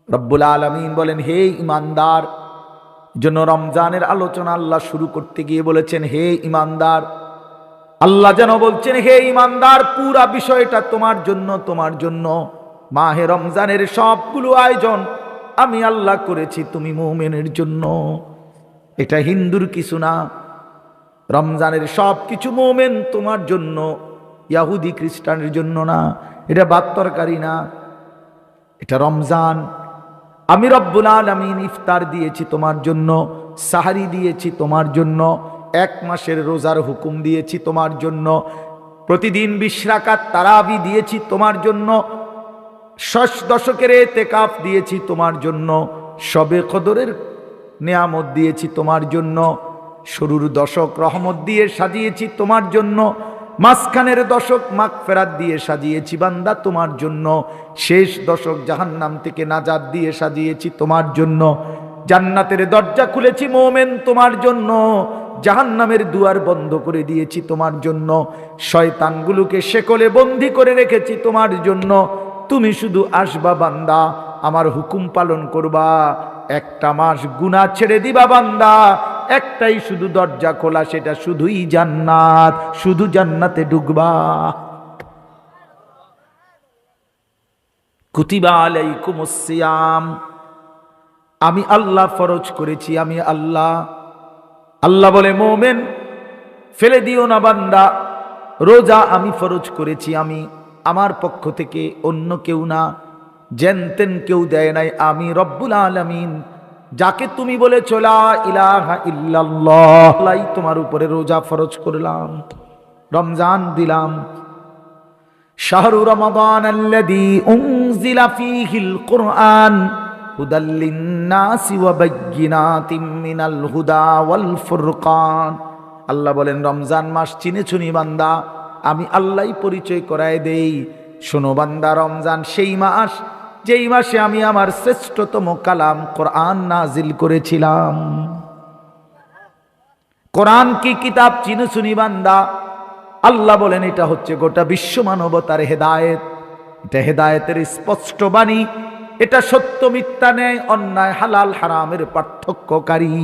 রব্বুল আলামিন বলেন, হে ঈমানদার, জন্য রমজানের আলোচনা আল্লাহ শুরু করতে গিয়ে বলেছেন, হে ঈমানদার। আল্লাহ যেন বলছেন, হে ঈমানদার, পুরা বিষয়টা তোমার জন্য, তোমার জন্য। মাহে রমজানের সবগুলো আয়োজন আমি আল্লাহ করেছি তুমি মুমিনের জন্য। এটা হিন্দুর কিছু না, রমজানের সব কিছু মুমিন তোমার জন্য, ইহুদি খ্রিস্টানের জন্য না। এটা ভাত তরকারি না, এটা রমজান। আমি রব্বুল আলামিন ইফতার দিয়েছি তোমার জন্য, সাহারি দিয়েছি তোমার জন্য, এক মাসের রোজার হুকুম দিয়েছি তোমার জন্য, প্রতিদিন 20 রাকাত তারাবি দিয়েছি তোমার জন্য, 6 দশকের ইতিকাফ দিয়েছি তোমার জন্য, শবে কদরের নিয়ামত দিয়েছি তোমার জন্য, শুরুর দশক রহমত দিয়ে সাজিয়েছি তোমার জন্য, মাঝখানের দশক মাগফিরাত দিয়ে সাজিয়েছি বান্দা তোমার জন্য, শেষ দশক জাহান্নাম থেকে নাজাত দিয়ে সাজিয়েছি তোমার জন্য। জান্নাতের দরজা খুলেছি মুমিন তোমার জন্য, জাহান্নামের দুয়ার বন্ধ করে দিয়েছি তোমার জন্য, শয়তানগুলোকে শেকলে বন্দী করে রেখেছি তোমার জন্য। তুমি শুধু আসবা বান্দা, আমার হুকুম পালন করবা, একটা মাস গুনাহ ছেড়ে দিবা বান্দা, একটাই শুধু দরজা খোলা, সেটা শুধুই জান্নাত, শুধু জান্নাতে ঢুকবা। কুতিবা আলাইকুমুস সিয়াম, আমি আল্লাহ ফরজ করেছি, আমি আল্লাহ। আল্লাহ বলে, মুমিন ফেলে দিও না বান্দা, রোজা আমি ফরজ করেছি, আমি আমার পক্ষ থেকে, অন্য কেউ না, জেনতেন কেউ দেয় নাই, আমি রব্বুল আলামিন। যাকে তুমি বলেছো লা ইলাহা ইল্লাল্লাহ, আল্লাহই তোমার উপরে রোজা ফরজ করলাম, রমজান দিলাম। শাহরু রমাদান আল্লাযী উনজিলা ফীহিল কুরআন হুদাল লিন-নাসি ওয়া বায়্যিনাতিম মিনাল হুদা ওয়াল ফুরকান। আল্লাহ বলেন, রমজান মাস চিনেছো নি বান্দা? আমি আল্লাহই পরিচয় করায় দেই, শোনো বান্দা, রমজান সেই মাস যেই মাসে আমি আমার শ্রেষ্ঠতম কালাম কোরআন নাজিল করেছিলাম। কোরআন কি কিতাব চিনো শুনি বান্দা, আল্লাহ বলেন এটা হচ্ছে গোটা বিশ্ব মানবতার হেদায়েত। এটা হেদায়েতের স্পষ্ট বাণী, এটা সত্য মিথ্যা ন্যায় অন্যায় হালাল হারামের পার্থক্যকারী।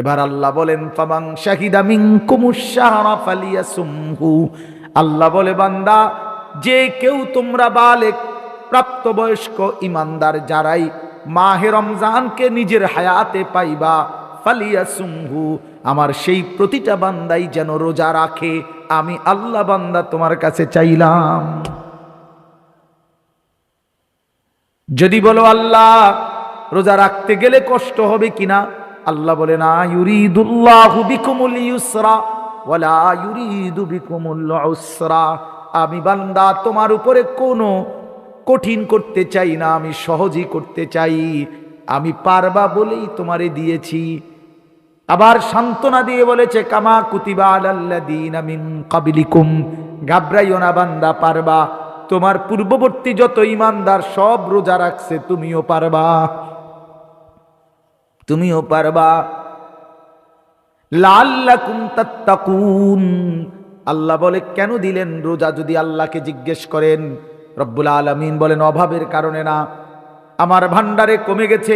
এবার আল্লাহ বলেন ফামান শাহিদা মিনকুমুশ শাহরা ফালিয়াসুমহু। আল্লাহ বলে বান্দা, যে কেউ তোমরা বালেগ প্রাপ্তবয়স্ক ইমানদার যারাই মাহে রমজানকে নিজের হায়াতে পাইবা, ফালিয়াসুমহু, আমার সেই প্রতিটা বান্দাই যেন রোজা রাখে। আমি আল্লাহ বান্দা তোমার কাছে চাইলাম। যদি বলো আল্লাহ রোজা রাখতে গেলে কষ্ট হবে কিনা, আল্লাহ বলে না, ইউরিদুল্লাহু বিকুমুল ইউসরা ওয়ালা ইউরিদু বিকুমুল উসরা। আমি বান্দা তোমার উপরে কোনো কঠিন করতে চাই না, আমি সহজই করতে চাই। আমি পারবা বলেই তোমারে দিয়েছি। আবার সান্ত্বনা দিয়ে বলেছে কামা কুতিবা আলাল্লাযীনা মিন ক্বাবলিকুম, ঘাবড়াইও না বান্দা, পারবা। তোমার পূর্ববর্তী যত ঈমানদার সব রোজা রাখছে, তুমিও পারবা, তুমিও পারবা। লাআল্লাকুম তাত্তাকুন। আল্লাহ বলে কেন দিলেন রোজা যদি আল্লাহকে জিজ্ঞেস করেন? রব্বুল আলামিন বলেন অভাবের কারণে না, আমার ভান্ডারে কমে গেছে,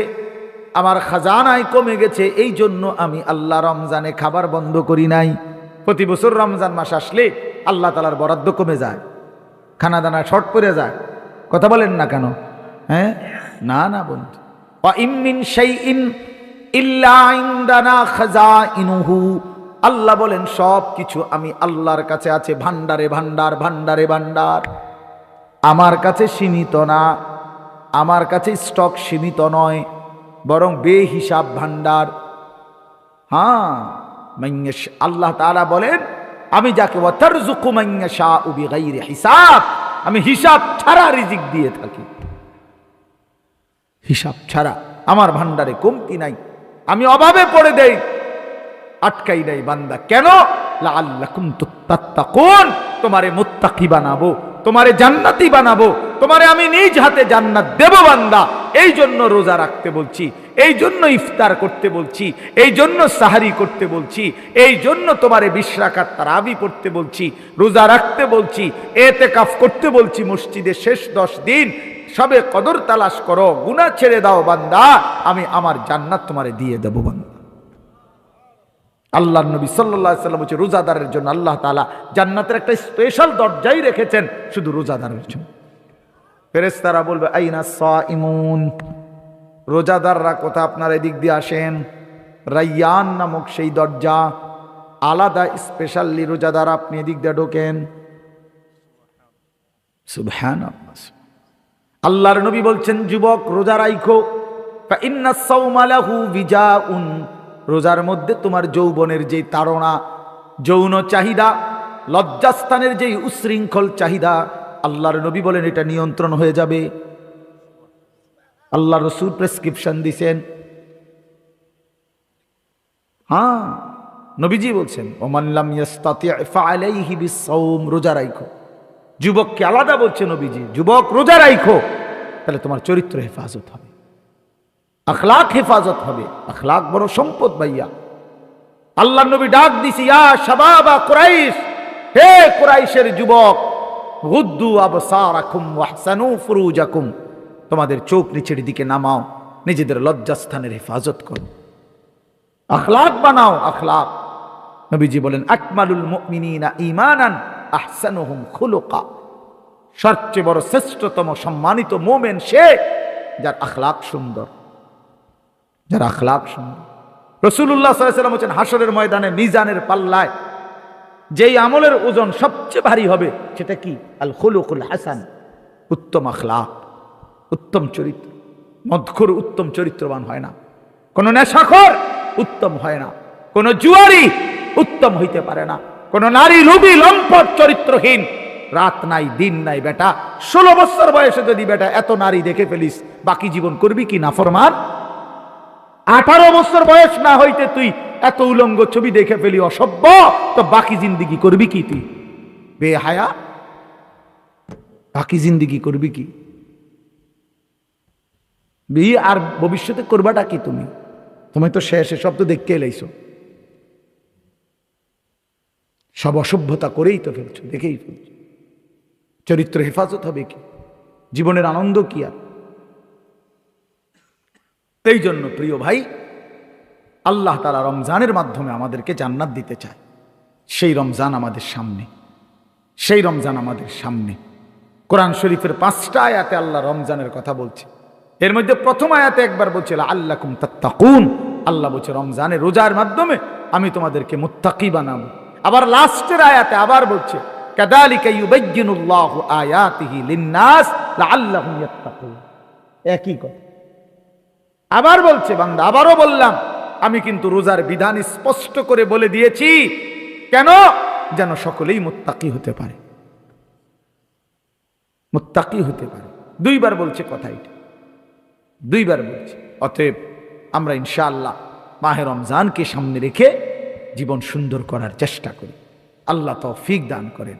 আমার খাজানায় কমে গেছে, এই জন্য আমি আল্লাহ রমজানে খাবার বন্ধ করি নাই। প্রতি বছর রমজান মাস আসলে আল্লাহ তাআলার বরাদ্দ কমে যায়, খানা দানা শর্ট পড়ে যায়। কথা বলেন না কেন? হ্যাঁ, না না বন্ধু। ওয়া ইম মিন শাইইন ইল্লা ইনদানা খাজাইনুহু। আল্লাহ বলেন সব কিছু আমি আল্লাহর কাছে আছে, ভান্ডারে ভান্ডার, ভান্ডারে ভান্ডার। আমার কাছে সীমিত না, আমার কাছে স্টক সীমিত নয়, বরং বেহিসাব ভান্ডার। হ্যাঁ, আল্লাহ তাআলা বলেন আমি যাকে ওয়াতারযুকু মান ইয়াশাউ বিগাইরি হিসাব, আমি হিসাব ছাড়া রিজিক দিয়ে থাকি, হিসাব ছাড়া। আমার ভান্ডারে কমতি নাই, আমি অভাবে পড়ে দেই, আটকাই নাই বান্দা। কেন? লাআল্লাকুম তাত্তাকুন, তোমারে মুত্তাকি বানাবো, তোমারে জান্নাতি বানাবো, তোমারে আমি নিজ হাতে জান্নাত দেব বান্দা। এই জন্য রোজা রাখতে বলছি, এই জন্য ইফতার করতে বলছি, এই জন্য সাহারি করতে বলছি, এই জন্য তোমারে 20 রাকাত তারাবি পড়তে বলছি, রোজা রাখতে বলছি, এতেকাফ করতে বলছি। মসজিদে শেষ 10 দিন সবে কদর তালাশ করো, গুনাহ ছেড়ে দাও বান্দা, আমি আমার জান্নাত তোমারে দিয়ে দেব বান্দা। আল্লাহর নবী সাল্লাল্লাহু আলাইহি ওয়াসাল্লাম বলেছে রোজাদারের জন্য আল্লাহ তাআলা জান্নাতের একটা স্পেশাল দরজাই রেখেছেন শুধু রোজাদারের জন্য। ফেরেশতারা বলবে আইনা সাইমুন, রোজাদাররা কোথা? আপনার এদিক দিয়ে আসেন। রায়্যান নামক সেই দরজা, আলাদা স্পেশালি রোজাদার, আপনি এদিক দিয়ে ঢোকেন। সুবহানাল্লাহ। আল্লাহর নবী বলছেন যুবক রোজা রাখো, ফা ইন্নাস সাওমা লাহু বিজাউন, রোজার মধ্যে তোমার যৌবনের যেই তাড়না, যৌন চাহিদা, লজ্জাস্থানের যেই উশৃঙ্খল চাহিদা, আল্লাহর নবী বলেন এটা নিয়ন্ত্রণ হয়ে যাবে। আল্লাহ রাসূল প্রেসক্রিপশন দিছেন। হ্যাঁ, নবীজি বলছেন ওমান লাম ইস্তাতি' ফাআলাইহি বিস-সাওম, রোজা রাখো। যুবককে আলাদা বলছে নবীজি, যুবক রোজা রাখো, তাহলে তোমার চরিত্র হেফাজত হবে, আখলাক হেফাজত হবে। আখলাক বড় সম্পদ ভাইয়া। আল্লাহ নবী ডাক দিছে ইয়া শাবাবা কুরাইশ, হে কুরাইশের যুবক, গুদ্দু আবসারাকুম ওয়াহসানু ফুরুজাকুম, তোমাদের চোখ নিচের দিকে নামাও, নিজেদের লজ্জাস্থানের হেফাজত করো, আখলাক বানাও। আখলাক, নবীজি বলেন আকমালুল মুমিনিনা ঈমানান আহসানুহুম খুলুকা, সবচেয়ে বড় শ্রেষ্ঠতম সম্মানিত মুমিন সে যার আখলাক সুন্দর, যার আখলাক সুন্দর। রাসূলুল্লাহ সাল্লাল্লাহু আলাইহি ওয়াসাল্লাম বলেন হাসরের ময়দানে মিজানের পাল্লায় যেই আমলের ওজন সবচেয়ে ভারী হবে সেটা কি? আল খুলুকুল হাসান, উত্তম আখলাক, উত্তম চরিত্র। মদখোর উত্তম চরিত্রবান হয় না, কোন নেশাখোর উত্তম হয় না, কোন জুয়ারি উত্তম হইতে পারে না, কোন নারী লোভী লম্পট চরিত্রহীন, রাত নাই দিন নাই। বেটা 16 বছর বয়সে যদি বেটা এত নারী দেখে ফেলিস, বাকি জীবন করবি কি নাফরমান? 18 বছর বয়স না হইতে তুই এত উলঙ্গ ছবি দেখে ফেলি, অসভ্য, তো বাকি জিন্দিগি করবি কি তুই? বেহায়া, বাকি জিন্দিগি করবি কি? বিয়ে আর ভবিষ্যতে করবাটা কি তুমি? তুমি তো শেষ, সব তো দেখতে এলাইছো। সব অসভ্যতা করেই তো ফেলছো, দেখেই ফেলছো। চরিত্র হেফাজত হবে কি? জীবনের আনন্দ কি আর? এই জন্য প্রিয় ভাই, আল্লাহ তাআলা রমজানের মাধ্যমে আমাদেরকে জান্নাত দিতে চায়। সেই রমজান আমাদের সামনে, সেই রমজান আমাদের সামনে। কোরআন শরীফের 5টা আয়াতে আল্লাহ রমজানের কথা বলছে। এর মধ্যে প্রথম আয়াতে একবার বলছে লাআল্লাকুম তাত্তাকুন, আল্লাহ বলছে রমজানের রোজার মাধ্যমে আমি তোমাদেরকে মুত্তাকি বানাবো। আবার লাস্টের আয়াতে আবার বলছে কাযালিকা ইউবায়্যিনুল্লাহু আয়াতিহি লিন-নাস লাআল্লাহুম ইয়াত্তাকুন। একই কথা আবার বলছে বান্দা, আবারও বললাম আমি কিন্তু রোজার বিধান স্পষ্ট করে বলে দিয়েছি, কেন? যেন সকলেই মুত্তাকি হতে পারে, মুত্তাকি হতে পারে। 2বার বলছে কথা, এটা 2বার বলছে। অতএব আমরা ইনশাআল্লাহ মাহে রমজানকে সামনে রেখে জীবন সুন্দর করার চেষ্টা করি। আল্লাহ তৌফিক দান করেন।